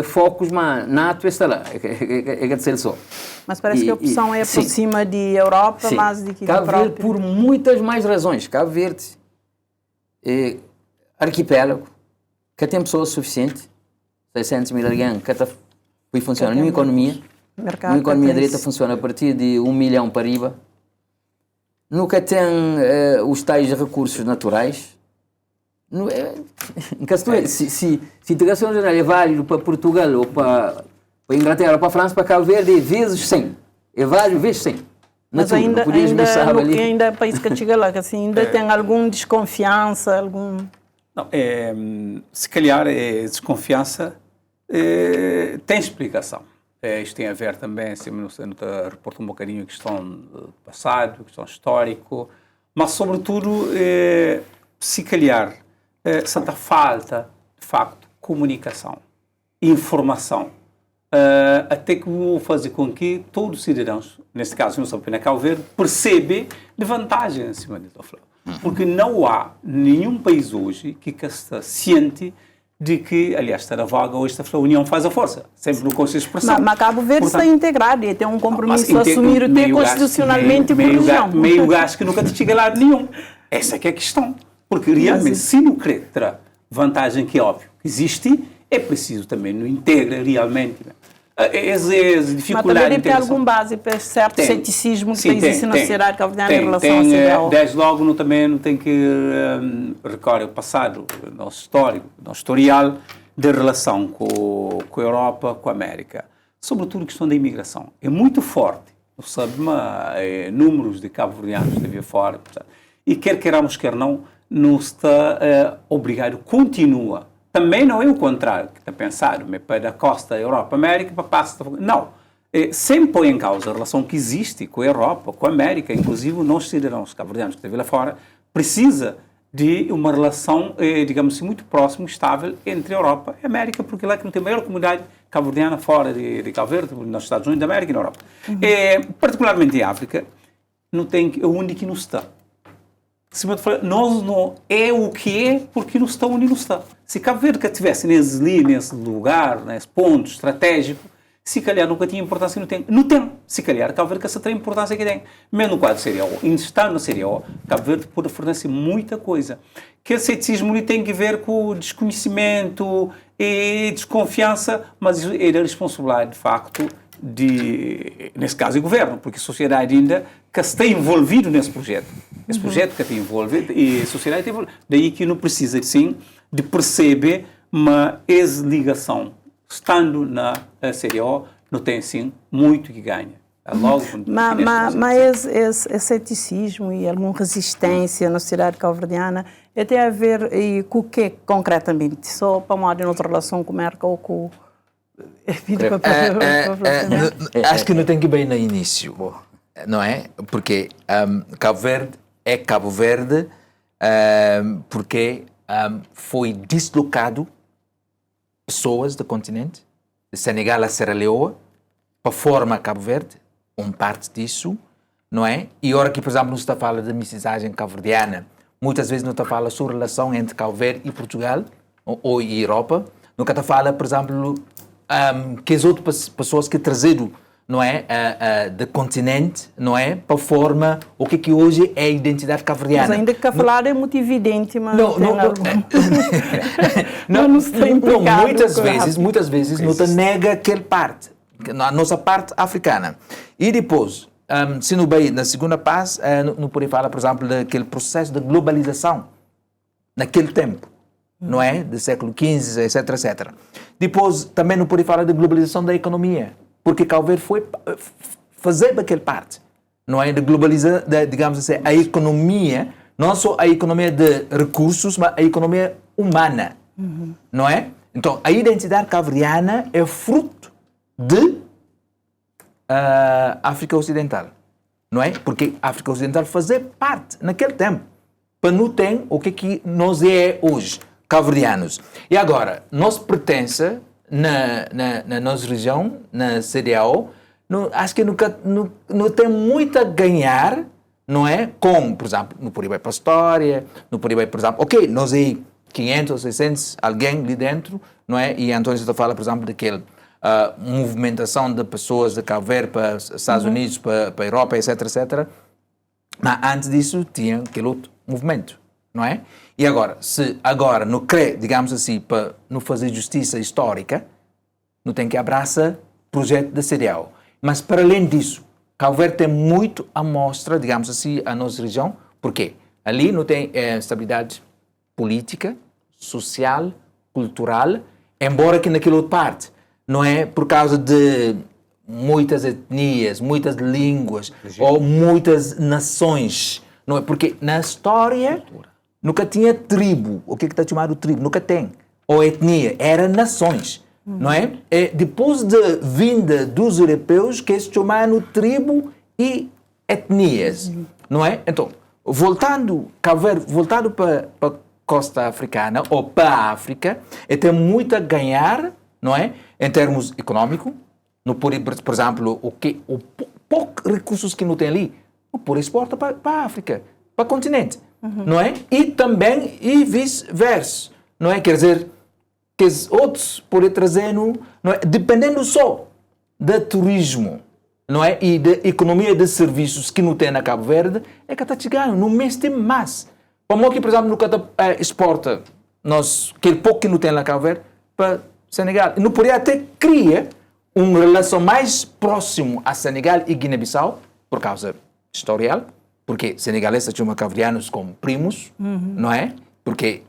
focos, mas NATO está lá. É que está só. Mas parece que a opção é por cima de Europa, mais do que Cabo Verde, por muitas mais razões. Cabo Verde é arquipélago, que tem pessoas suficientes, 600 mil alguém, que está funciona numa economia. Uma economia direita funciona a partir de 1 milhão para riba. Nunca tem os tais recursos naturais. Se a integração regional é válido para Portugal ou para Inglaterra ou para a França, para Cabo Verde é vezes 100. É válido vezes 100. Mas ainda para isso que chega lá, que assim, ainda tem alguma desconfiança, algum... Não, se calhar desconfiança tem explicação. Isto tem a ver também, assim, no reporto um bocadinho a questão do passado, a questão histórico, mas sobretudo, se calhar, santa falta, de facto, comunicação, informação, até que vou fazer com que todos os cidadãos, neste caso não só apenas Cabo Verde, percebam de vantagem em cima disso. Porque não há nenhum país hoje que está ciente de que, aliás, está na vaga hoje, a União faz a força, sempre no Conselho de Expressão. Mas Cabo Verde está integrado e tem um compromisso a assumir o ter constitucionalmente por região. Meio gás que nunca te chega lá nenhum. Essa é que é a questão. Porque realmente, se não querer ter vantagem, que é óbvio que existe, é preciso também não integra realmente. As dificuldades. Mas também deve ter alguma base para certo ceticismo que existe na sociedade cabo-verdiana em relação à CDAO. Desde logo também não tem que recorrer ao passado, nosso histórico, nosso historial de relação com a Europa, com a América. Sobretudo a questão da imigração. É muito forte. Não sabe, mas números de cabo-verdianos de via fora. Portanto, e quer queiramos, quer não está obrigado, continua. Também não é o contrário, que está pensado, mas para a costa Europa, América, para passa. Não. Sempre põe em causa a relação que existe com a Europa, com a América, inclusive nós cidadãos cabo-verdianos que estão lá fora, precisa de uma relação, digamos assim, muito próxima, estável entre a Europa e a América, porque lá que não tem a maior comunidade cabo-verdiana fora de Cabo Verde, nos Estados Unidos da América e na Europa. Particularmente em África, não tem, é onde que não está. Nós não é o que é porque não está onde não está. Se Cabo Verde que estivesse nesse lugar, nesse ponto estratégico, se calhar nunca tinha importância que não tem. Não tem. Se calhar Cabo Verde que essa tem importância que tem. Mesmo no quadro CDAO, estando na CDAO, Cabo Verde pode fornecer muita coisa. Que esse ceticismo tem que ver com desconhecimento e desconfiança, mas ele é responsável, de facto, nesse caso, o governo, porque a sociedade ainda que está envolvida nesse projeto. Esse projeto que está envolvido e a sociedade está envolvida. Daí que não precisa, sim, de perceber uma ex-ligação. Estando na CDO, não tem, sim, muito que ganha. Mas esse ceticismo e alguma resistência na sociedade cabo-verdiana tem a ver com o que concretamente? Só para uma outra relação com o Merca ou com... Acho que não tem que ir bem no início, não é? Porque Cabo Verde é Cabo Verde porque foi deslocado pessoas do continente, de Senegal a Serra Leoa, para formar Cabo Verde, parte disso, não é? E ora que, por exemplo, não se está a falar da mestiçagem cabo-verdiana, muitas vezes não está a falar sobre a relação entre Cabo Verde e Portugal, ou Europa, nunca está a falar, por exemplo, que as outras pessoas que trazeram, não é, do continente, não é, para formar o que hoje é a identidade cabo-verdiana. Mas ainda que a falar é muito evidente, mas muitas vezes não te nega aquela parte, a nossa parte africana. E depois, se não bem na segunda parte, não pode falar, por exemplo, daquele processo de globalização naquele tempo, não é, do século XV, etc, etc. Depois, também não pode falar da globalização da economia, porque Cabo Verde foi fazer aquela parte, não é? De globalizar, digamos assim, a economia, não só a economia de recursos, mas a economia humana, não é? Então, a identidade cabo-verdiana é fruto de África Ocidental, não é? Porque a África Ocidental fazia parte, naquele tempo, para não ter o que nós é hoje, cabo-verdianos. E agora, nós pertence na nossa região, na CDAO, acho que não tem muito a ganhar, não é? Com, por exemplo, no Puribai para a história, no Puribai, por exemplo, ok, nós aí 500 ou 600, alguém ali dentro, não é? E António está a falar, por exemplo, daquele movimentação de pessoas de Cabo Verde para os Estados Unidos, para a Europa, etc, etc. Mas antes disso tinha aquele outro movimento, não é? E agora, se agora não crê, digamos assim, para não fazer justiça histórica, não tem que abraçar o projeto da CDAO. Mas, para além disso, Cabo Verde tem muito a mostrar, digamos assim, a nossa região. Por quê? Ali não tem estabilidade política, social, cultural, embora que naquela outra parte, não é por causa de muitas etnias, muitas línguas, ou muitas nações, não é? Porque na história nunca tinha tribo. O que está chamado tribo? Nunca tem. Ou etnia. Era nações. Não é? Depois da vinda dos europeus que se chamaram tribo e etnias. Não é? Então, voltando para a costa africana, ou para a África, tem muito a ganhar, não é? Em termos econômicos. Por exemplo, poucos recursos que não tem ali, por exporta para a África, para o continente. Não é? E também, e vice-versa, não é? Quer dizer, que os outros podem trazer, não é? Dependendo só do turismo, não é? E da economia de serviços que não tem na Cabo Verde, é que está chegando, no mês tem mais. Como que, por exemplo, nunca exporta aquele pouco que não tem na Cabo Verde para Senegal. Não poderia até criar uma relação mais próxima a Senegal e Guiné-Bissau, por causa historial, porque senegaleses chamam cabo-verdianos como primos, não é? Porque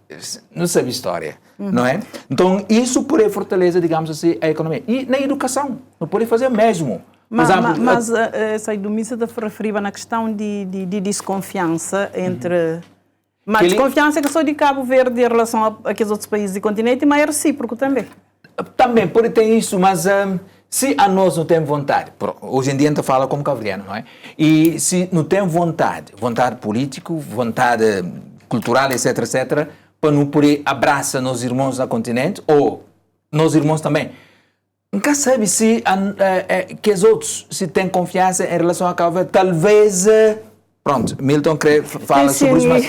não sabe história, não é? Então, isso pode fortalecer, digamos assim, a economia. E na educação, não pode fazer o mesmo. Mas essa domícia da referir na questão de desconfiança entre... Mas desconfiança que só de Cabo Verde em relação a aqueles outros países do continente, mas é recíproco também. Também pode ter isso, mas se a nós não temos vontade, hoje em dia a gente fala como cabo-verdiano, não é? E se não tem vontade política, vontade cultural, etc, etc, para não poder abraçar nos irmãos do continente, ou nos irmãos também. Nunca sabe se que os outros se têm confiança em relação a Cabo Verde. Talvez... Pronto, Milton fala sobre isso, mas...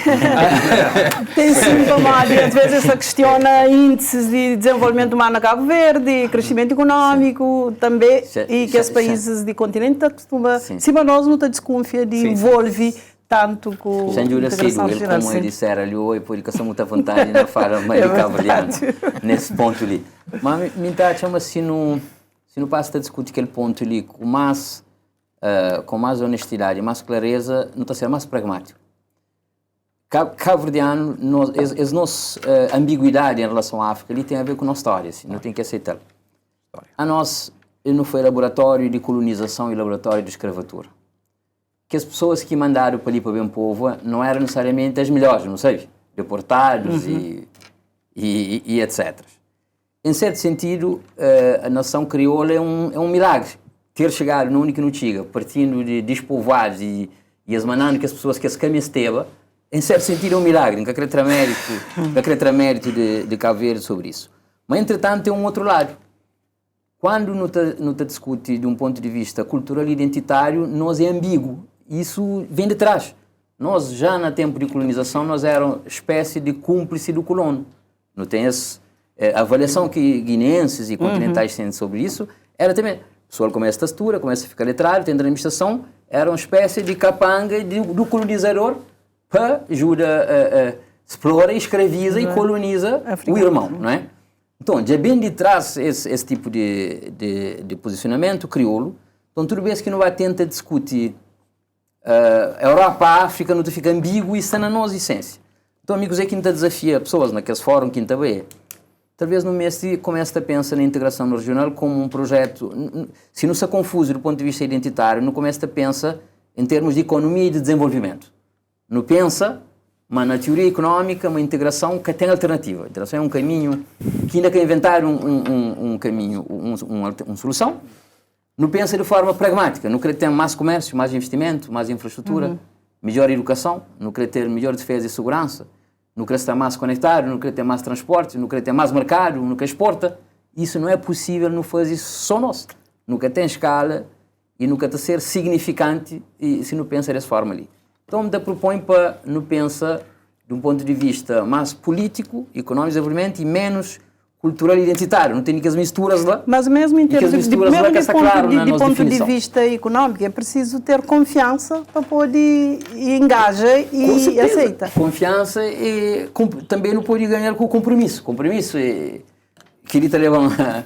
Tem sim, Tomário. Às vezes se questiona índices de desenvolvimento humano na Cabo Verde, crescimento econômico também, e que os países do continente costumam... Se nós não desconfia de envolve tanto com a integração regional. Como eu disser ali, eu publicação muita vontade na fala mais cabo-verdiana, nesse ponto ali. Mas me chama se não passa a discutir aquele ponto ali com mais honestidade, mais clareza, não está a ser mais pragmático. Cabo-verdiano, a nossa ambiguidade em relação à África ali tem a ver com a nossa história, assim, não tem que aceitar. A nós não foi laboratório de colonização e laboratório de escravatura. Que as pessoas que mandaram para ali para bem povo não eram necessariamente as melhores, não sei, deportados e etc. Em certo sentido, a nação crioula é um milagre. Ter chegado no único Chiga, partindo de despovoados e as manando que as pessoas que as caminhas teve, em certo sentido é um milagre, não quero ter mérito de Cabo Verde sobre isso. Mas, entretanto, tem um outro lado. Quando não te discute de um ponto de vista cultural e identitário, nós é ambíguo. Isso vem de trás. Nós, já no tempo de colonização, nós éramos espécie de cúmplice do colono. Não tem a avaliação que guineenses e continentais têm sobre isso, era também... O pessoal começa a textura, começa a ficar letrado, tem a administração, era uma espécie de capanga do colonizador para ajuda explora, escraviza e coloniza o irmão, não é? Então, já bem de trás esse tipo de posicionamento crioulo, então tudo bem que não vai tentar discutir Europa, África, não te fica ambíguo e está na nossa essência. Então, amigos, é que não desafia pessoas naqueles fóruns que não bem. Talvez no mês comece a pensar na integração regional como um projeto, se não se confuso do ponto de vista identitário, não comece a pensar em termos de economia e de desenvolvimento. Não pensa, mas na teoria económica, uma integração que tem alternativa. A integração é um caminho que ainda quer inventar um caminho, uma solução. Não pensa de forma pragmática, não quer ter mais comércio, mais investimento, mais infraestrutura, melhor educação, não quer ter melhor defesa e segurança. Não quer estar mais conectado, não quer ter mais transporte, não quer ter mais mercado, não quer exporta. Isso não é possível, não faz isso só nós. Nunca tem escala e nunca tem ser significante se não pensa dessa forma ali. Então, me propõe para não pensar de um ponto de vista mais político, econômico, desenvolvimento e menos cultural e identitário. Não tem aquelas misturas lá. Mas mesmo em termos de ponto de vista econômico, é preciso ter confiança para poder engajar e aceita. Confiança e também não pode ganhar com o compromisso. Compromisso é... Queria te levar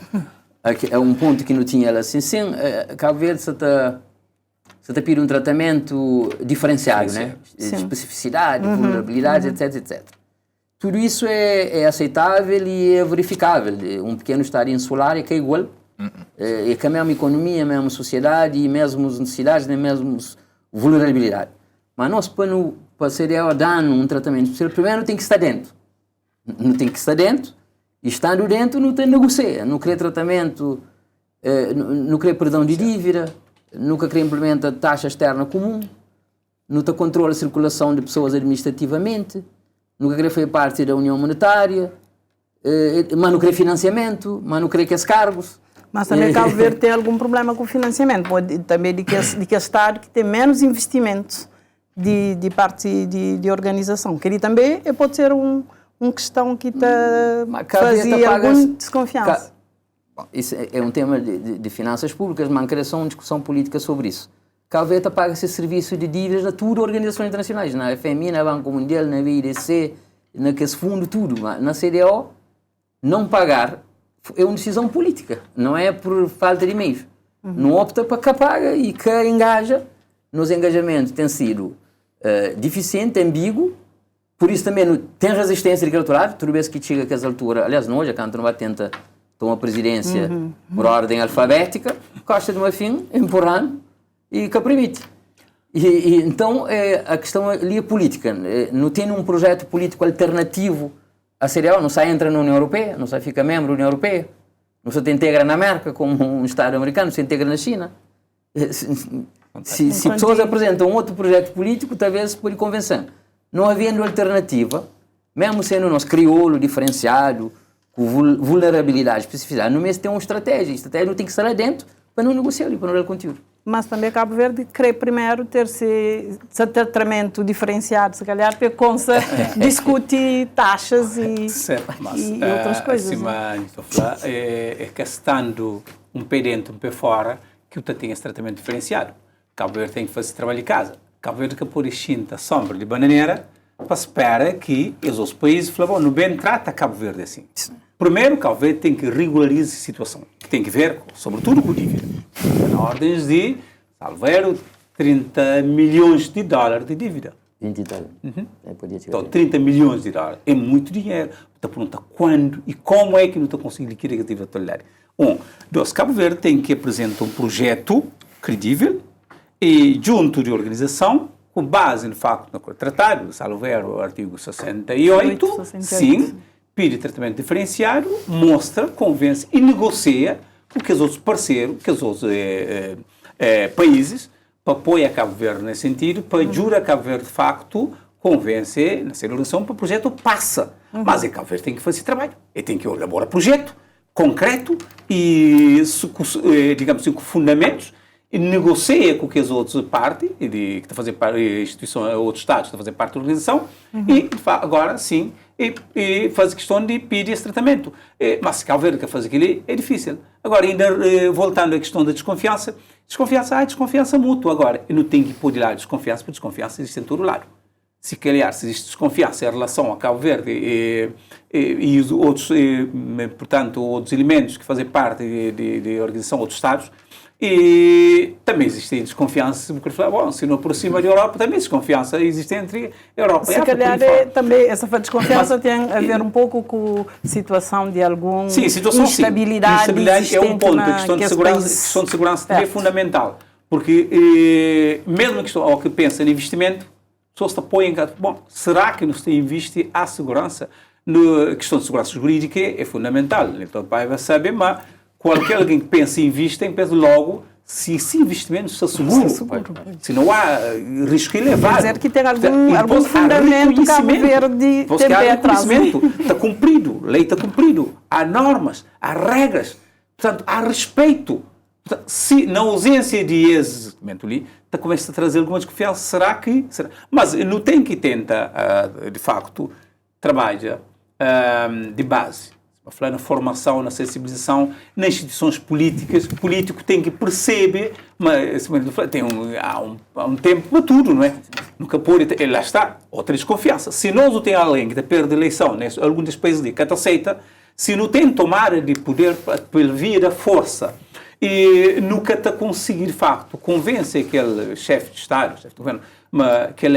a um ponto que não tinha ela assim. Cabo Verde você está pedindo um tratamento diferenciado, né? Especificidade, vulnerabilidade, etc. Tudo isso é aceitável e é verificável. Um pequeno estado insular é que é igual. É que a mesma economia, a mesma sociedade, e mesmas necessidades, a mesma vulnerabilidade. Mas nós, para ser dano um tratamento especial, primeiro tem que estar dentro. Não tem que estar dentro. E estando dentro, não tem negocia. Não quer tratamento, não quer perdão de dívida, nunca quer implementar taxa externa comum, não te controla a circulação de pessoas administrativamente, nunca quer fazer parte da União Monetária, mas não quer financiamento, mas não quer que os cargos. Mas também Cabo Verde tem algum problema com o financiamento, também de que Estado que tem menos investimentos de parte de organização. Que ele também pode ser uma questão que fazia alguma desconfiança. Isso é um tema de finanças públicas, mas criação uma discussão política sobre isso. Cabo Verde paga esse serviço de dívidas a tudo organizações internacionais, na FMI, na Banco Mundial, na BIDC, naquele fundo, tudo. Na CDO, não pagar é uma decisão política, não é por falta de meios. Não opta para que paga e que engaja. Nos engajamentos tem sido deficiente, ambíguo, por isso também tem resistência de eleitorado. Tudo bem que chega a essa altura, aliás, não hoje, a Canto não vai tentar tomar a presidência por ordem alfabética, Costa de Marfim, empurrando e que permite. Então, a questão ali é política. Não tem um projeto político alternativo a CDAO, não se entra na União Europeia, não se fica membro da União Europeia, não se integra na América como um Estado americano, não se integra na China. Se pessoas apresentam outro projeto político, talvez por convenção. não havendo alternativa, mesmo sendo nós crioulo, diferenciado, com vulnerabilidade, especificidade, no mês tem uma estratégia. A estratégia não tem que estar lá dentro para não negociar ali, para não dar conteúdo. Mas também Cabo Verde quer primeiro ter tratamento diferenciado, se calhar, para discutir taxas e, certo, mas, e outras coisas. É questão de um pé dentro, um pé fora, que o tem esse tratamento diferenciado. Cabo Verde tem que fazer trabalho de casa. Cabo Verde que pôr a sombra de bananeira para esperar que os outros países falem, não bem trata Cabo Verde assim. Primeiro, Cabo Verde tem que regularizar a situação, que tem que ver, sobretudo, com o dívida. Na ordem de, salveiro, 30 milhões de dólares de dívida. 20 e tal. Então, 30 milhões de dólares é muito dinheiro. Está perguntando quando e como é que não está conseguindo liquidar a dívida totalidade. Dois, Cabo Verde tem que apresentar um projeto credível e junto de organização, com base no facto no tratado, salveiro, o artigo 68, sim, pede tratamento diferenciado, mostra, convence e negocia com que os outros parceiros, que os outros países, para apoiar Cabo Verde nesse sentido, para ajudar Cabo Verde, de facto, convencer nessa eleição para o projeto passa. Mas Cabo Verde tem que fazer trabalho. Ele tem que elaborar projeto concreto e, digamos assim, com fundamentos, e negocia com que as outras partes, que está a fazer parte da instituição, outros Estados, que estão a fazer parte da organização, e agora sim, e faz questão de pedir esse tratamento. Mas se Cabo Verde quer fazer aquilo, é difícil. Agora, ainda voltando à questão da desconfiança desconfiança mútua. Agora, eu não tenho que pôr de lado desconfiança, porque desconfiança existe em todo lado. Se calhar, se existe desconfiança em relação a Cabo Verde e os outros, portanto, outros elementos que fazem parte de organização, outros Estados, e também existe desconfiança, porque se não aproxima da Europa, também desconfiança existe entre a Europa e a África. Se calhar também essa desconfiança tem a ver um pouco com a situação de alguma instabilidade. Instabilidade é um ponto, a questão de segurança também é fundamental, porque mesmo que pensa em investimento, pessoas se apoiam, será que nos tem investir a segurança? A questão de segurança jurídica é fundamental, então o pai vai saber, mas qualquer alguém que pense em investir, pensa logo se esse investimento está seguro. Se não há risco elevado. Quer dizer que tem algum fundamento Cabo Verde tem atrás. Está cumprido, a lei está cumprida, há normas, há regras, portanto, há respeito. Portanto, se na ausência de esse ali, começa a trazer alguma desconfiança, será? Mas não tem que tentar, de facto, trabalhar de base. Falar na formação, na sensibilização, nas instituições políticas, o político tem que perceber, mas há um tempo para tudo, não é? Nunca pode, lá está, outra desconfiança. Se nós não temos alguém que perde a eleição, né, algum dos países que aceita, se não tem tomada de poder pela via da força, e nunca está conseguir, de facto, convencer aquele chefe de Estado, chefe do governo,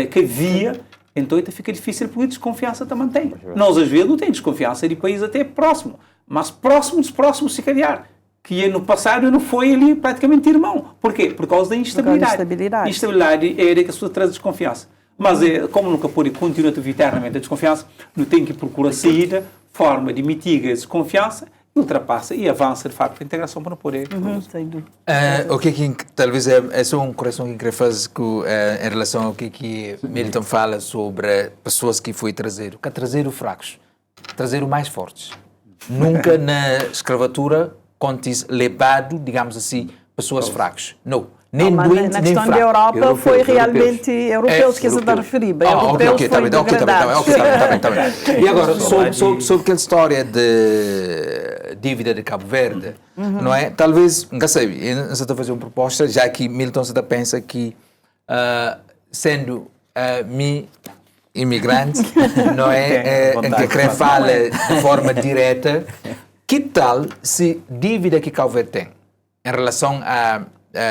que havia, então fica difícil porque a desconfiança também tem. Nós, às vezes, não temos desconfiança de país até próximo, mas próximo dos próximos, se calhar, que no passado não foi ali praticamente irmão. Por quê? Por causa da instabilidade. Instabilidade é que a pessoa traz desconfiança. Mas, como nunca pode continuar eternamente a desconfiança, não tem que procurar saída, forma de mitigar a desconfiança, ultrapassa e avança, de facto, a integração para não poder. O que talvez é só uma correção que eu queria fazer em relação ao que Milton fala sobre pessoas que foi trazer. Que trazer os fracos, trazer os mais fortes. Nunca na escravatura contes levado, digamos assim, pessoas fracas. Não. Nem doentes, na questão da Europa foi realmente europeus que você está a referir. Ok, está bem. E agora, sobre aquela história de dívida de Cabo Verde, não é? Talvez, nunca sei, eu estou a fazer uma proposta, já que Milton se pensa que, sendo imigrante, não é? Em que quer falar de forma direta, que tal se dívida que Cabo Verde tem em relação a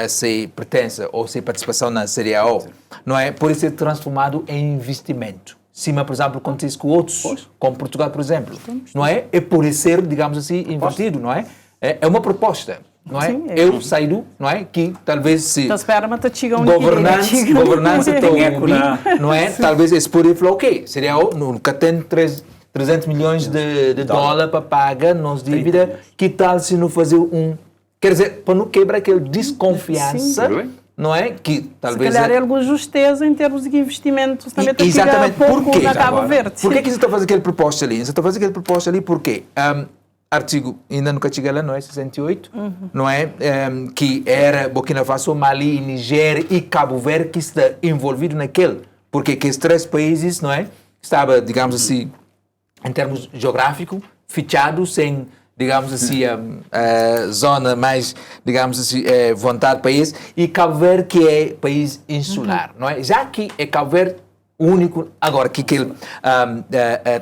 se pertence ou se participação na CDAO, não é? Pode ser transformado em investimento. Cima, por exemplo, acontece com outros, como Portugal, por exemplo, não é? E pode ser, digamos assim, investido, não é? É uma proposta, não é? Sim, eu saído, não é? Que talvez se governança não é? Talvez esse pode falar, ok, CDAO nunca tem 300 milhões de dólares para pagar nos dívida, que tal se não fazer Quer dizer, para não quebrar aquela desconfiança não é? Que talvez... Se calhar é alguma justeza em termos de investimentos também exatamente. pouco Por quê? na Cabo Verde. Por que você está fazendo aquele proposta ali? Você está fazendo aquele proposta ali porque artigo ainda nunca chega lá, não é? 68, não é? Que era Burkina Faso, Mali, Nigéria e Cabo Verde que está envolvido naquele. Porque que esses 3 países, não é? Estava, digamos assim, em termos geográficos, fechados sem, digamos assim, a zona mais, digamos assim, vontade do país, e Cabo Verde que é país insular, não é? Já que é Cabo Verde o único, agora que aquele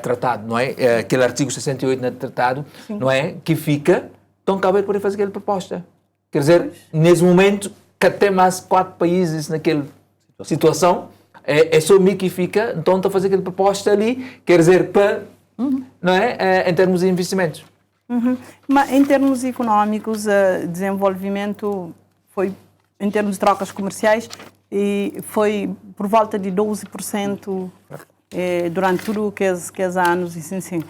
tratado, não é? Aquele artigo 68 no tratado, não é? Que fica, então Cabo Verde pode fazer aquela proposta. Quer dizer, nesse momento, que até mais 4 países naquela situação, é só mim que fica, então está a fazer aquela proposta ali, quer dizer, para, não é? Em termos de investimentos. Mas em termos económicos, desenvolvimento foi, em termos de trocas comerciais, e foi por volta de 12% durante tudo que anos e assim.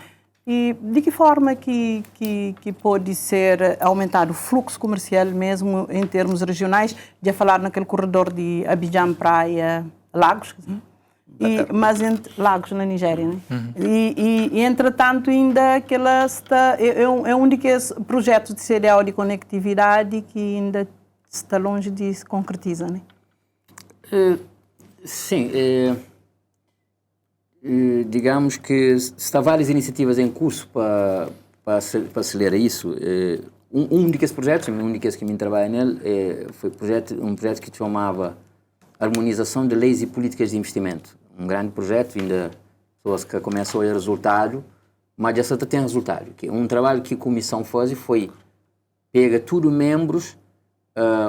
E de que forma que pode ser aumentado o fluxo comercial mesmo em termos regionais, de falar naquele corredor de Abidjan, Praia, Lagos, Lagos na Nigéria, né? E entretanto ainda aquela é um daqueles projetos de CDAO de conectividade que ainda está longe de se concretizar, né? Sim, digamos que está várias iniciativas em curso para acelerar isso. Um daqueles projetos, um daqueles que me trabalha nele, foi um projeto que chamava Harmonização de Leis e Políticas de Investimento. Um grande projeto, ainda pessoas que começou a ter resultado, mas já tem resultado. Um trabalho que a Comissão fez foi pega tudo membros,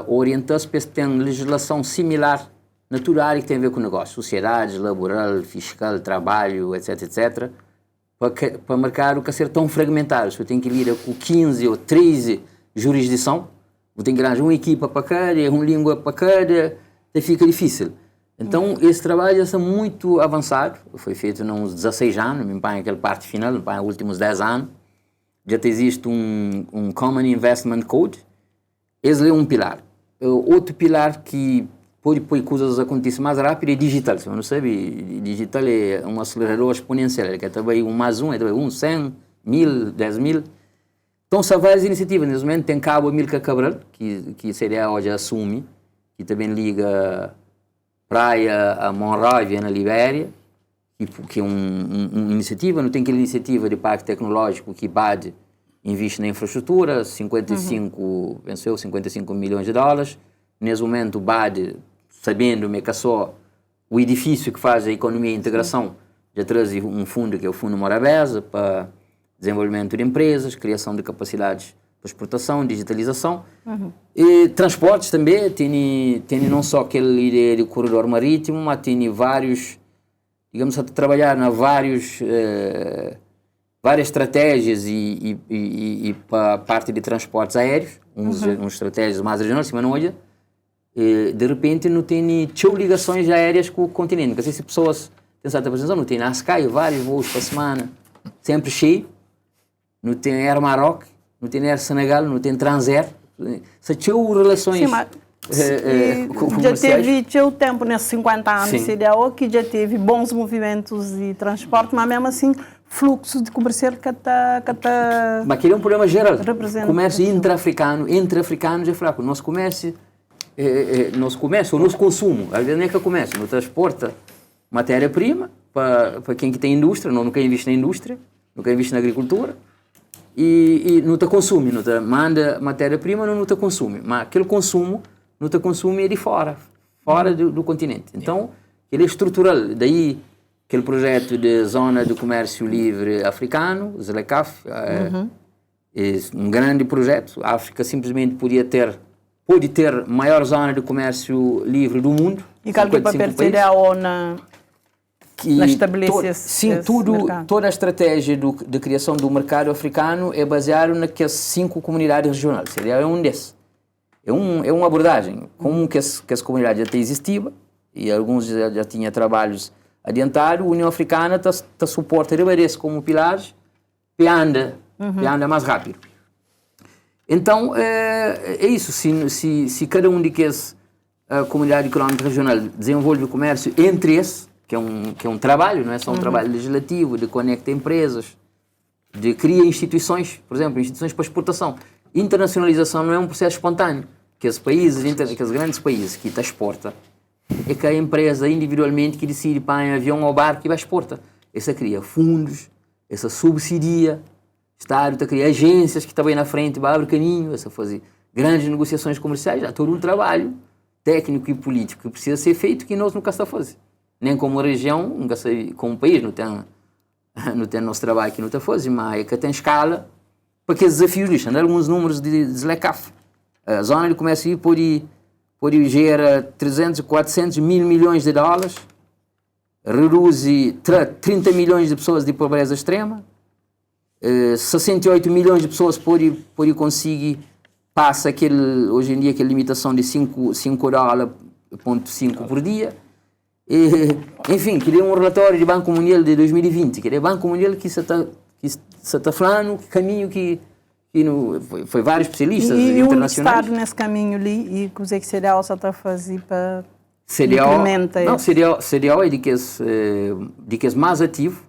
orientar-se para ter legislação similar na toda a área que tem a ver com o negócio, sociedades, laboral, fiscal, trabalho, etc, etc, para marcar o que ser tão fragmentado. Se eu tenho que ir com 15 ou 13 jurisdição, eu tenho que arranjar uma equipa para cada, uma língua para cada, fica difícil. Então, esse trabalho já está muito avançado, foi feito há uns 16 anos, me parece aquela parte final, me parece nos últimos 10 anos, já existe um Common Investment Code, esse é um pilar. Outro pilar que pode coisas acontecer mais rápido é digital. Você não sabe, digital é um acelerador exponencial. Ele quer também 1 mais 1, é também 1, 100, 1000, 10.000. Então, são várias iniciativas. Nesse momento, tem Cabo Amílcar Cabral, que a CDAO já assume, que também liga Praia a Monrovia, na Libéria, que é uma iniciativa. Não tem aquela iniciativa de parque tecnológico que BAD investe na infraestrutura, 55 milhões de dólares. Nesse momento, o BAD, sabendo que só o edifício que faz a economia e a integração, já traz um fundo que é o Fundo Morabeza para desenvolvimento de empresas, criação de capacidades para exportação, digitalização. E transportes também, tem não só aquele ideia de corredor marítimo, mas tem vários, digamos, a trabalhar na várias estratégias e para a parte de transportes aéreos, uns estratégias mais regionais, mas não olha. De repente não tem ligações aéreas com o continente. Porque se pessoas têm certa presença, não tem Ascai, vários voos por semana, sempre cheio. Não tem Air Maroc, não tem Air Senegal, não tem Transair. Se tinha relações. Sim, mas já teve o tempo nesses 50 anos de CDAO que já teve bons movimentos de transporte, mas mesmo assim fluxo de comercial que está. Mas aquele é um problema geral. Comércio entre africanos é fraco. Nosso comércio, o nosso consumo, às vezes não é que comércio, não transporta matéria-prima para quem que tem indústria, nunca investe na indústria, nunca investe na agricultura. E não te consome, não te manda matéria-prima, não te consome. Mas aquele consumo, não te consome é de fora do continente. Então, ele é estrutural. Daí, aquele projeto de Zona de Comércio Livre Africano, ZLECAF, é um grande projeto. A África simplesmente pode ter maior zona de comércio livre do mundo. E calcula para perceber a ONU estabelecer toda a estratégia de criação do mercado africano é baseada naquelas 5 comunidades regionais. É um desses. É uma abordagem. Como que as comunidades já existiam, e alguns já tinham trabalhos adiantados, a União Africana está suporta de como pilares, anda mais rápido. Então, é isso. Se cada um daqueles a Comunidade Económica Regional desenvolve o comércio entre esse, que é um trabalho, não é só um trabalho legislativo, de conecta empresas, de cria instituições, por exemplo, instituições para exportação. Internacionalização não é um processo espontâneo, que os grandes países que exportam, é que a empresa individualmente que decide para um avião ou barco e vai exportar. Essa cria fundos, essa subsidia, o Estado está cria agências que estão bem na frente, vai abrir caminho, essa fazer grandes negociações comerciais, há todo um trabalho técnico e político que precisa ser feito que nós nunca estamos a fazer. Nem como região, nunca sei, como país, não tem nosso trabalho que não está a fazer, mas é que tem escala para que os desafios lixam. Alguns números de ZLECAF. A zona de comércio pode gerar 300, 400 mil milhões de dólares, reduz 30 milhões de pessoas de pobreza extrema, 68 milhões de pessoas podem conseguir passa hoje em dia aquela limitação de 5 dólares por dia. Enfim, queria um relatório do Banco Mundial de 2020, queria Banco Mundial que se está falando caminho que foi vários especialistas internacionais. E o Estado nesse caminho ali, e o que seria o está a fazer para implementar isso? CDO é de que é mais ativo,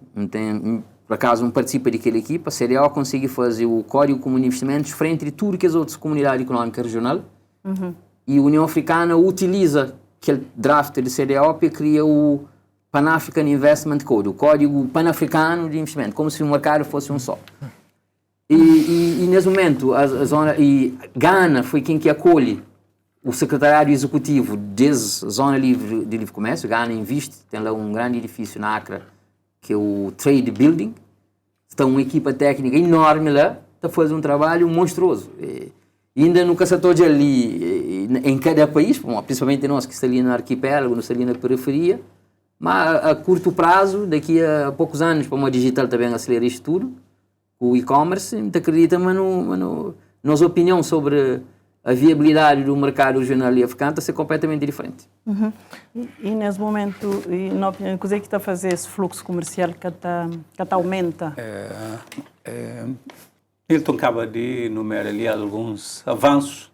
por acaso não participa daquela equipa. A CDO consegue fazer o Código Comum de Investimentos frente a tudo que as outras comunidades económicas regionais. E a União Africana utiliza aquele draft de CDO para criar o Pan-African Investment Code, o Código Pan-Africano de Investimento, como se o mercado fosse um só. E nesse momento, a zona, e Ghana foi quem que acolhe o secretariado executivo da Zona de Livre Comércio. Ghana investe, tem lá um grande edifício na Accra, que é o Trade Building. Está uma equipa técnica enorme lá, está fazendo um trabalho monstruoso. E ainda nunca se todos ali, em cada país, principalmente nós que estamos ali no arquipélago, nós ali na periferia, mas a curto prazo, daqui a poucos anos, para uma digital também acelerar isto tudo, o e-commerce, me acredita, mas nossa opinião sobre a viabilidade do mercado regional e africano está a ser completamente diferente. E nesse momento, na opinião, o que está a fazer esse fluxo comercial que está aumenta? Hilton acaba de enumerar ali alguns avanços.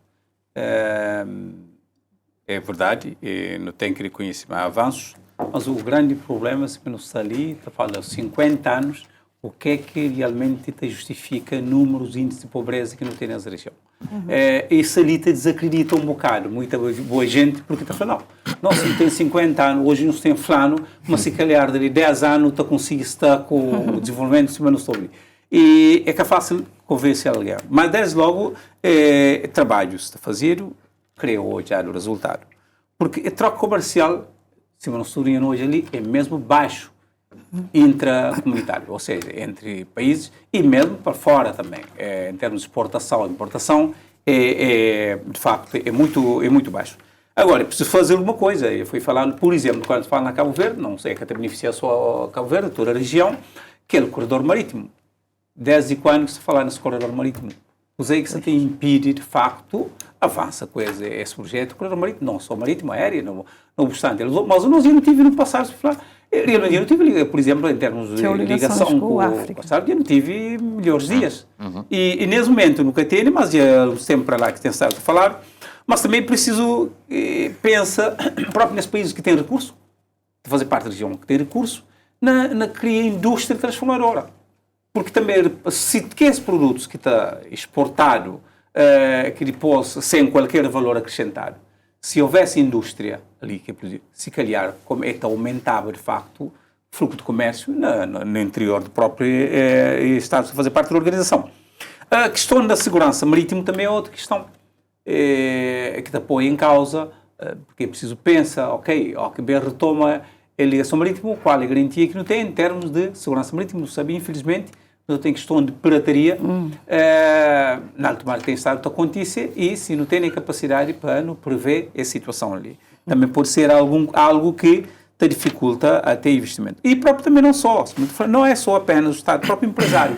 É verdade, não tem que reconhecer mais avanços, mas o grande problema, se não está ali, está falando de 50 anos, o que é que realmente te justifica números, índices de pobreza que não tem nessa região. Isso ali te desacredita um bocado, muita boa gente, porque está falando, não, se tem 50 anos, hoje não se tem fulano, mas se calhar de 10 anos está conseguindo estar com o desenvolvimento, se não estou ali. E é que é fácil convencer alguém. Mas desde logo, trabalhos a fazer, criou já o resultado. Porque a troca comercial, se não estou hoje ali, é mesmo baixo, intracomunitário, ou seja, entre países e mesmo para fora também. Em termos de exportação e importação, de facto, é muito baixo. Agora, preciso fazer alguma coisa. Eu fui falando, por exemplo, quando se fala na Cabo Verde, não sei que até beneficia só a Cabo Verde, toda a região, que é o corredor marítimo. Desde quando se fala nesse corredor marítimo? Os aí que se tem impede, de facto, avança com esse projeto, o corredor marítimo, não só marítimo, aéreo, não obstante. Mas nós não tive no passado, se falar, eu não tive, por exemplo, em termos de ligação com o passado, eu não tive melhores dias. E nesse momento nunca tenho, mas já sempre para lá que tem estado a falar, mas também preciso, pensa, próprio nesse país que tem recurso, de fazer parte da região que tem recurso, na criar indústria transformadora. Porque também, se aqueles produtos que está exportado, que depois, sem qualquer valor acrescentado, se houvesse indústria ali, que se calhar, como é que aumentava de facto o fluxo de comércio no interior do próprio Estado, a fazer parte da organização. A questão da segurança marítima também é outra questão que está põe em causa, porque é preciso pensar, ok, que bem retoma a ligação marítima, qual é a garantia que não tem em termos de segurança marítima, não sabia, infelizmente, não tem questão de pirataria, na alta mar que tem estado a acontecer, e se não tem nem capacidade para não prever essa situação ali. Também pode ser algo que te dificulta até investimento. E próprio também não é só apenas o Estado, o próprio empresário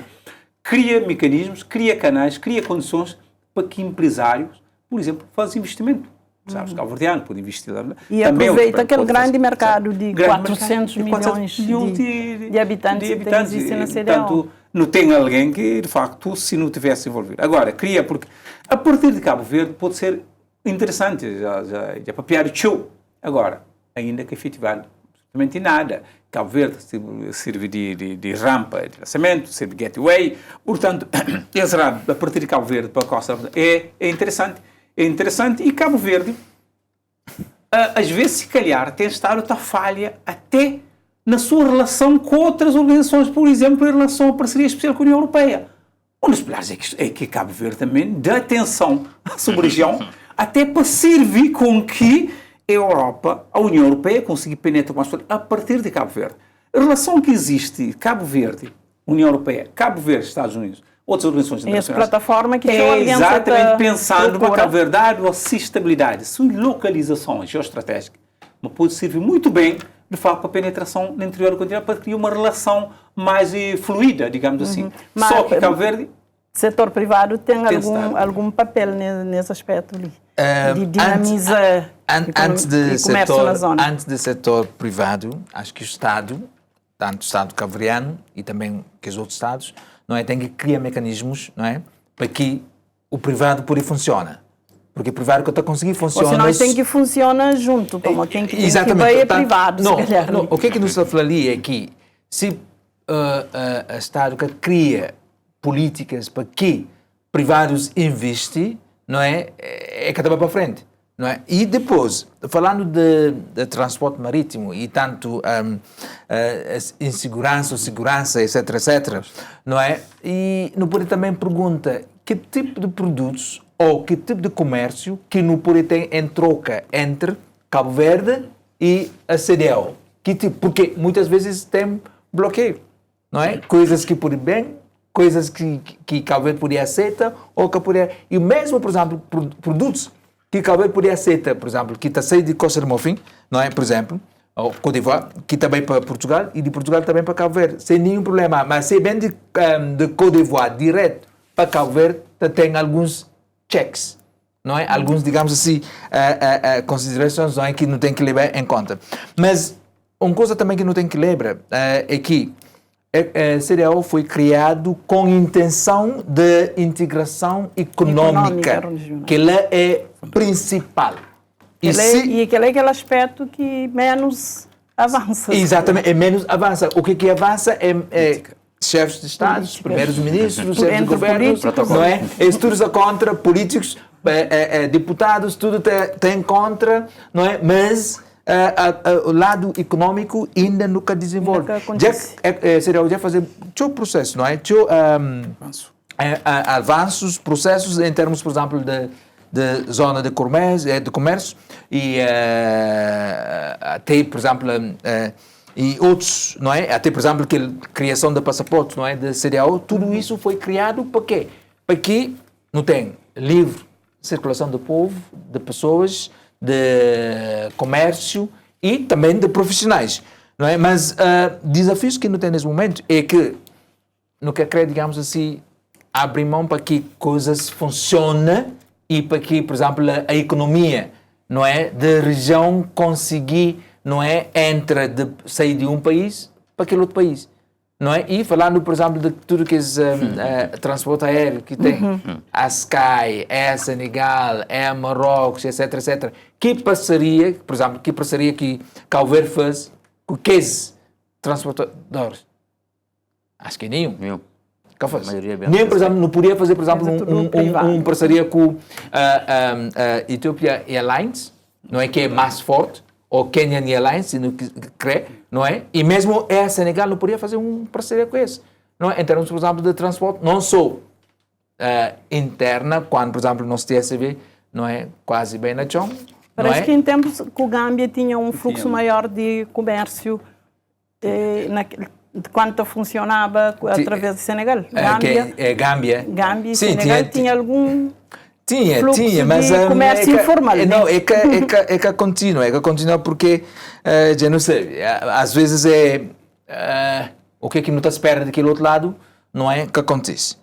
cria mecanismos, cria canais, cria condições para que empresários, por exemplo, façam investimento. Sabes, cabo-verdiano pode investir lá. E também aproveita aquele grande mercado de 400 milhões de habitantes que existem na CDAO. Portanto, não tem alguém que, de facto, se não tivesse envolvido. Agora, porque a partir de Cabo Verde pode ser interessante, já papiar o show. Agora, ainda que efetivado absolutamente nada. Cabo Verde serve de rampa de lançamento, serve de gateway. Portanto, esse a partir de Cabo Verde para a costa é interessante. É interessante e Cabo Verde, às vezes, se calhar, tem estado outra falha até na sua relação com outras organizações, por exemplo, em relação à parceria especial com a União Europeia. Um dos pilares é que Cabo Verde também dá atenção à sua região, até para servir com que a Europa, a União Europeia, consiga penetrar mais a partir de Cabo Verde. A relação que existe Cabo Verde, União Europeia, Cabo Verde, Estados Unidos, outras organizações internacionais, essa plataforma que é exatamente pensando para Cabo Verde dar a estabilidade, sua localização geoestratégica, mas pode servir muito bem, de facto, para a penetração no interior do continente, para criar uma relação mais fluida, digamos assim. Só que Cabo Verde... O setor privado tem algum papel nesse aspecto ali, de dinamizar o comércio na zona. Antes do setor privado, acho que o Estado, tanto o Estado cabo-verdiano e também que os outros Estados, não é, tem que criar mecanismos, não é, para que o privado por aí funcione. Porque o privado que está conseguindo funcionar... Ou senão tem que funcionar junto, como tem que ver privado, não, o que nos está a falar ali é que se o Estado que cria políticas para que privados investem, não é que estava para frente, não é? E depois, falando de transporte marítimo e tanto insegurança, segurança, etc, etc, não é? E não pode também pergunta que tipo de produtos ou que tipo de comércio que não pode ter em troca entre Cabo Verde e a CDAO. Que tipo? Porque muitas vezes tem bloqueio, não é? Coisas que podem bem, coisas que Cabo Verde podia aceitar ou que podia... E mesmo, por exemplo, produtos que Cabo Verde podia aceitar, por exemplo, que está saindo de Costa do Marfim, não é? Por exemplo, ou Côte d'Ivoire, que também para Portugal e de Portugal também para Cabo Verde, sem nenhum problema. Mas se bem de Côte d'Ivoire direto para Cabo Verde, tem alguns checks, não é? Alguns, digamos assim, considerações, não é? Que não tem que levar em conta. Mas uma coisa também que não tem que lembrar é que a CDAO foi criado com intenção de integração econômica que ela é principal. E aquele é aquele aspecto que menos avança. Exatamente, é menos avança. O que avança é chefes de Estado, primeiros ministros, chefes de governo, não é? Estudos contra políticos, deputados, tudo tem contra, não é? Mas o lado econômico ainda nunca desenvolve. Já fazer o processo, não é? Avanços, processos em termos, por exemplo, de zona de comércio e até, por exemplo, e outros, não é? Até, por exemplo, que a criação de passaportes, não é? Da CDAO, tudo isso foi criado para quê? Para que não tem livre circulação de povo, de pessoas, de comércio e também de profissionais, não é? Mas desafios que não tem nesse momento é que não quer crer, digamos assim, abrir mão para que coisas funcionem e para que, por exemplo, a economia, não é, da região conseguir, não é, sair de um país para aquele outro país, não é? E falando, por exemplo, de tudo que é transporte aéreo que tem, a Sky, a Senegal, a Marrocos, etc, etc. Que parceria, por exemplo, que Cabo Verde faz com aqueles transportadores? Acho que nenhum. Nem, por exemplo, não podia fazer, por exemplo, uma parceria com a Ethiopia Airlines, não é, que é mais forte, ou Kenyan Airlines, se não crê, não é? E mesmo a Senegal não podia fazer uma parceria com esse, não é? Em termos, por exemplo, de transporte, não só interna, quando, por exemplo, nosso TSV, não é, quase bem na chão. Parece que em tempos que o Gâmbia tinha um fluxo maior de comércio de quanto funcionava através de Senegal. Gâmbia e Senegal tinha algum... Tinha, mas comércio informal. Não, é que continua porque, já não sei, às vezes o que não está à espera daquele outro lado, não é que acontece.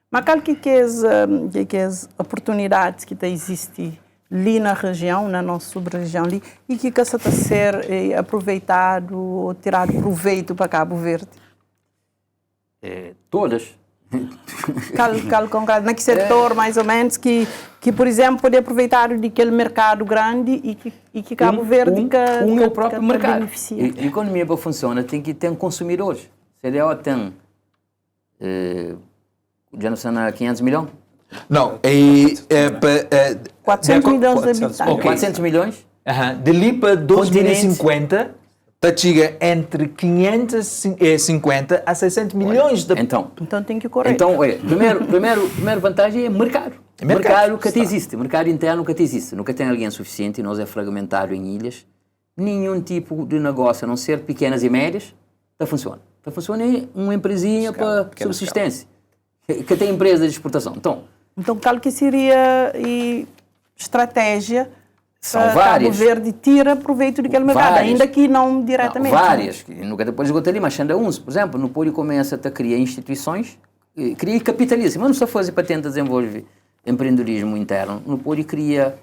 Mas qual que é as oportunidades que existem ali na região, na nossa sub-região ali, e que está a ser aproveitado ou tirado proveito para Cabo Verde? Todas. Cal concreto, naquele setor, mais ou menos, que por exemplo, pode aproveitar daquele mercado grande e que Cabo Verde é o próprio mercado. beneficia. A economia para funcionar tem que ter consumidores. CDO tem, já não sei, 500 milhões? Não, 400 milhões de habitantes. Okay. 400 milhões? Dali para 2050, chega entre 550 a 600 milhões de... Então tem que correr. Então, primeira vantagem é mercado. Mercado que até existe. Mercado interno que até existe. Nunca tem alguém suficiente, nós é fragmentado em ilhas. Nenhum tipo de negócio, a não ser pequenas e médias, está funcionando. Está funcionando uma empresinha para subsistência. Que tem empresa de exportação. Então qual que seria a estratégia são para várias. Cabo Verde tira proveito daquele mercado, ainda que não diretamente? Não, várias. Nunca depois esgotei ali, mas ainda uns. Por exemplo, no Poli começa a criar instituições, cria capitalismo. Mas não só fazer para tentar desenvolver empreendedorismo interno. No Poli cria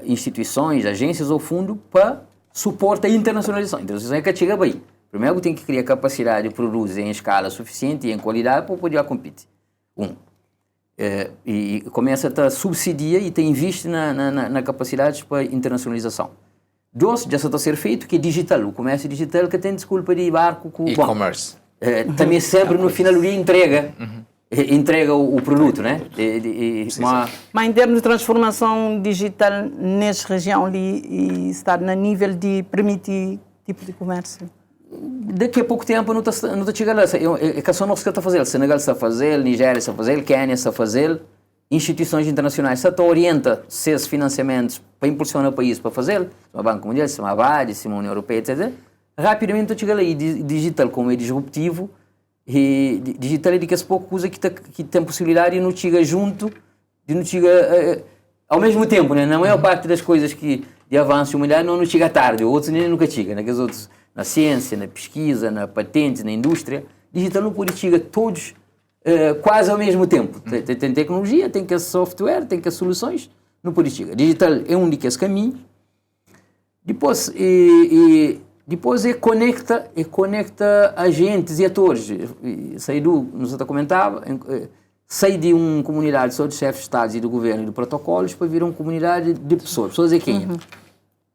instituições, agências ou fundo para suporte à internacionalização. A internacionalização é que chega bem. Primeiro tem que criar capacidade de produzir em escala suficiente e em qualidade para poder competir. E começa a subsidiar e investe na capacidade para internacionalização. Dois, já está a ser feito, que é digital. O comércio digital que tem desculpa de barco com o e-commerce. Também sempre no final do dia entrega o produto, né? Mas em termos de transformação digital nessa região ali, está no nível de permitir tipo de comércio? Daqui a pouco tempo não está chegando lá. É que só nós que está a fazer. Senegal está a fazer, Nigéria está a fazer, Quênia está a fazer. Instituições internacionais está a orientar seus financiamentos para impulsionar o país para fazer. O Banco Mundial, a BAD, a União Europeia, etc. Rapidamente está chegando lá. E digital, como é disruptivo, e digital é de que as pouco coisa que tem possibilidade de não chegar junto, de não chegar ao mesmo tempo, né? Na maior parte das coisas que de avanço humanidade não chega tarde, outros nem nunca chega, naqueles outros, na ciência, na pesquisa, na patente, na indústria, digital não pode chegar todos quase ao mesmo tempo. Tem tecnologia, tem que software, tem que soluções, não pode chegar. Digital é um desses caminhos. Depois conecta agentes e atores. Nos comentava, sai de uma comunidade só de chefes de Estado e do governo e de protocolos para vir uma comunidade de pessoas. Pessoas é quem?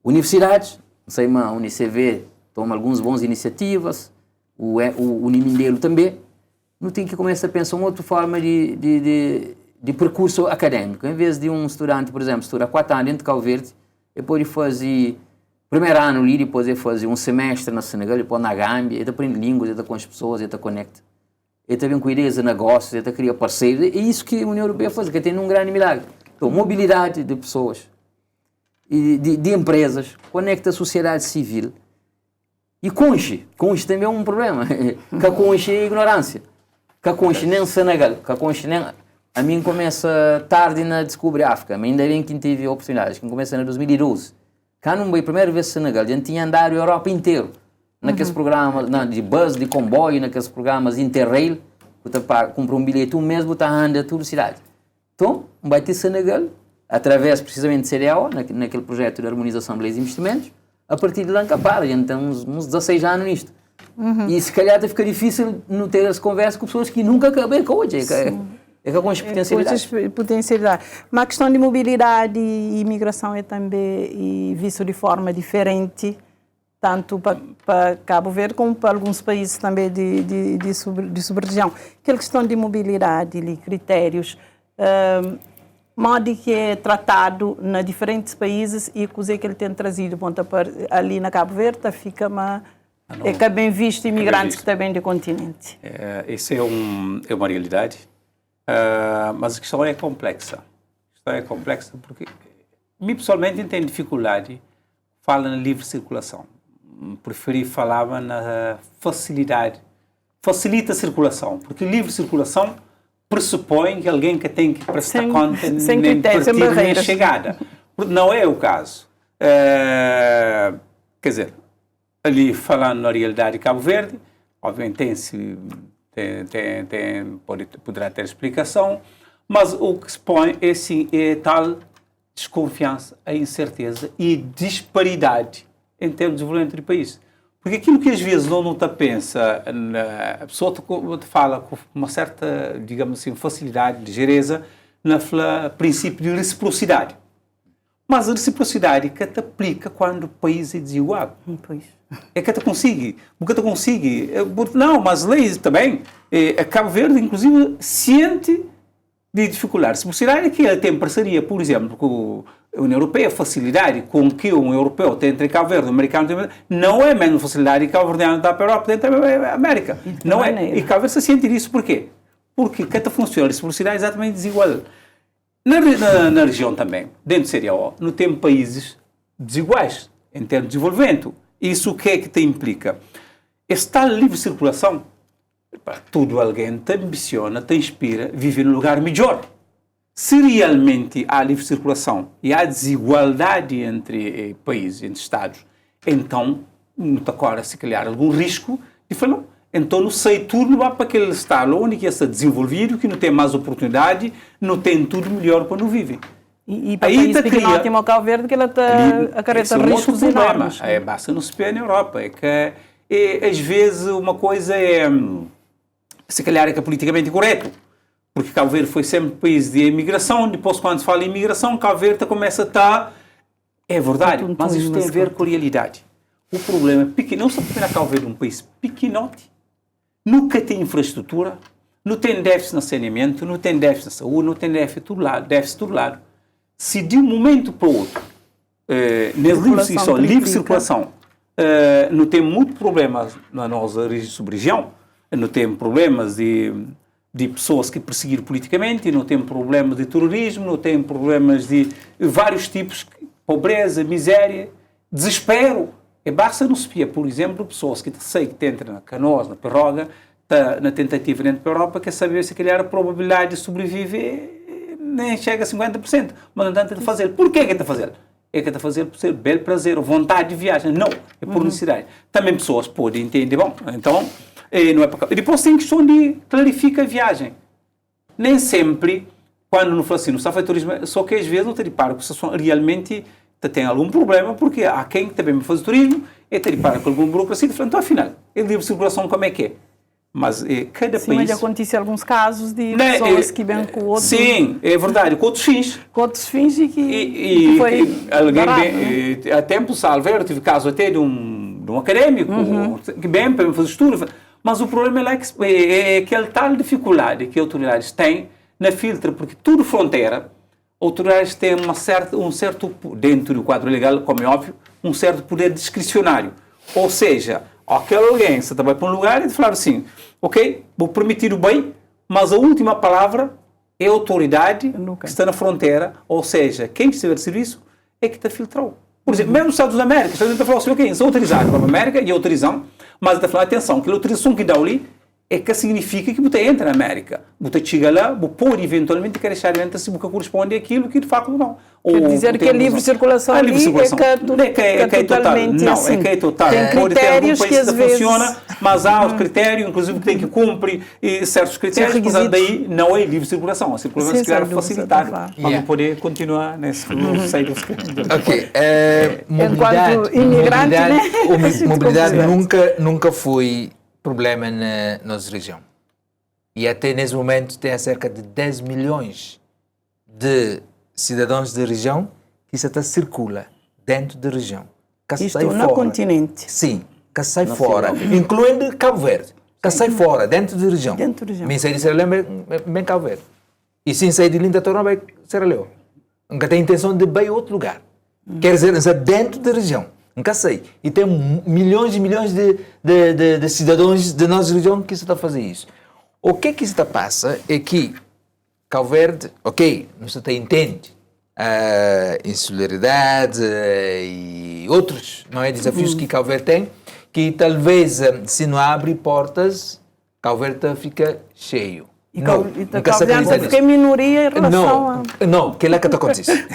Universidades, a Unicv toma algumas boas iniciativas, o Unimindelo também. Não tem que começar a pensar uma outra forma de percurso acadêmico. Em vez de um estudante, por exemplo, estudar 4 anos dentro de Cabo Verde, ele pode fazer primeiro ano ali, depois ele fazer um semestre na Senegal, depois na Gâmbia, ele aprende línguas, ele está com as pessoas, ele está conecta. Ele também com ideias de negócios, ele está cria parceiros. É isso que a União Europeia faz, que tem um grande milagre. Então, mobilidade de pessoas, e de empresas, conecta a sociedade civil. E conche também é um problema. Que a conche é a ignorância. Que a conche nem Senegal, que a conche nem... A mim começa tarde na descobrir a África, mas ainda bem que tive oportunidades, que começa em 2012. Quando foi a primeira vez em Senegal, a gente tinha andado a Europa inteira. Naqueles programas de bus, de comboio, naqueles programas Interrail, você compra um bilhete mês, você anda a toda a cidade. Então, vai ter Senegal, através precisamente do CDAO, naquele projeto de harmonização de leis e investimentos, a partir de lá capaz, a gente tem uns 16 anos nisto. E se calhar fica difícil não ter as conversas com pessoas que nunca acabam com hoje. É com as potencialidade. Mas a questão de mobilidade e imigração é também visto de forma diferente, tanto para Cabo Verde como para alguns países também de sub-região. Aquela questão de mobilidade e critérios, modo que é tratado nos diferentes países e coisa que ele tem trazido ali na Cabo Verde, fica é bem visto imigrantes que também do continente. Isso é uma realidade. Mas a questão é complexa. Porque, mim pessoalmente, tenho dificuldade falar na livre circulação. Preferi falar na facilidade. Facilita a circulação, porque livre circulação pressupõe que alguém que tem que prestar conta nem partir nem chegada. Não é o caso. Quer dizer, ali falando na realidade de Cabo Verde, obviamente poderá ter explicação, mas o que se põe é tal desconfiança, a incerteza e disparidade em termos de desenvolvimento do país. Porque aquilo que às vezes não te pensa, a pessoa te fala com uma certa, digamos assim, facilidade, ligeireza, no princípio de reciprocidade. Mas a reciprocidade que te aplica quando o país é desigual. Pois. É que te consegue. Porque te consegue. Não, mas leis também. Cabo Verde, inclusive, ciente de dificuldades. Reciprocidade é que ele tem parceria, por exemplo, com a União Europeia, facilidade com que um europeu tem entre Cabo Verde e o americano tem, não é a mesma facilidade que o cabo-verdiano dá para a Europa dentro da América. Não é. E Cabo Verde se sente disso. Por quê? Porque que funciona a reciprocidade é exatamente desigual. Na região também, dentro do CDAO, não tem países desiguais em termos de desenvolvimento. Isso o que é que te implica? Esta livre circulação, tudo alguém te ambiciona, te inspira a viver num lugar melhor. Se realmente há livre circulação e há desigualdade entre países, entre Estados, então não te corre, se calhar, algum risco de falar. Então, não sei tudo lá para aquele estado onde que está desenvolvido, que não tem mais oportunidade, não tem tudo melhor para não viver. E para país pequeno como o Cabo Verde, que ele acarreta riscos enormes. Basta não se ver na Europa. É que, às vezes, uma coisa é, se calhar, é que é politicamente correto. Porque Cabo Verde foi sempre país de imigração, depois, quando se fala em imigração, Cabo Verde começa a estar... É verdade, mas isso tem a ver com a realidade. O problema é pequeno. Não se pode Cabo Verde um país pequenote, nunca tem infraestrutura, não tem déficit no saneamento, não tem déficit na saúde, não tem déficit de todo lado. Se de um momento para o outro, na livre circulação, não tem muito problemas na nossa sub-região, não tem problemas de pessoas que perseguiram politicamente, não tem problemas de terrorismo, não tem problemas de vários tipos, pobreza, miséria, desespero. Basta não se via, por exemplo, pessoas que sei que entram na Canoas, na Perroga, na tentativa dentro da Europa, quer saber se calhar a probabilidade de sobreviver nem chega a 50%, mas não tenta fazer. Por que está a fazer? É que está a fazer por ser belo prazer, vontade de viagem. Não, é por necessidade. Também pessoas podem entender, bom, então, não é para cá. E depois tem questão de clarificar a viagem. Nem sempre, quando não faz assim, não está a turismo, só que às vezes não te repara que realmente tem algum problema, porque há quem também faz turismo e te repara com alguma burocracia, então afinal, é livre circulação como é que é? Mas cada sim, país... mas acontece alguns casos de pessoas que vêm com outros... Sim, é verdade, com outros fins. Com outros fins e que foi alguém barato, há tempo, Salveiro, tive caso até de um académico, que vem para fazer estudo, mas o problema é aquela tal dificuldade que autoridades têm na filtra, porque tudo fronteira, autoridades têm um certo, dentro do quadro legal, como é óbvio, um certo poder discricionário. Ou seja, aquele alguém se vai para um lugar e falar assim, ok, vou permitir o bem, mas a última palavra é a autoridade que está na fronteira, ou seja, quem estiver de serviço é que te filtrou. Por exemplo, mesmo nos Estados Unidos da América, os Estados Unidos falam assim, ok, são autorizados para a América e autorizam, mas está falando, atenção, que a autorização que dá ali é que significa que você entra na América. Você chega lá, você pode eventualmente querer deixar dentro se você corresponde àquilo que de facto não. Quer dizer que a livre circulação ali é totalmente não, assim. É que é total. Tem pode ter algum critérios país que às vezes... funciona, mas há os critérios, inclusive que tem que cumprir certos critérios, portanto daí não é livre circulação. A circulação se calhar facilitar, para não poder continuar nesse seio dos Ok. Enquanto imigrante, mobilidade nunca foi problema na nossa região. E até nesse momento tem cerca de 10 milhões de cidadãos da região que isso até circula dentro da região. Que isto no continente. Sim, que sai fora, incluindo Cabo Verde. Que sai fora, dentro da região. Dentro da região. Mas sai de Sierra Leone, bem Cabo Verde. E sim, sai de Linda Torão, bem Sierra Leone. Nunca tem intenção de ir a outro lugar. Quer dizer, está dentro da região. Nunca sei. E tem milhões e milhões de cidadãos da nossa região que está a fazer isso. O que isso está a passar é que Cabo Verde, ok, não se entende a insularidade e outros desafios que Cabo Verde tem, que talvez se não abre portas, Cabo Verde fica cheio. E Cabo Verde fica em minoria em relação Não, que é lá que está acontecendo.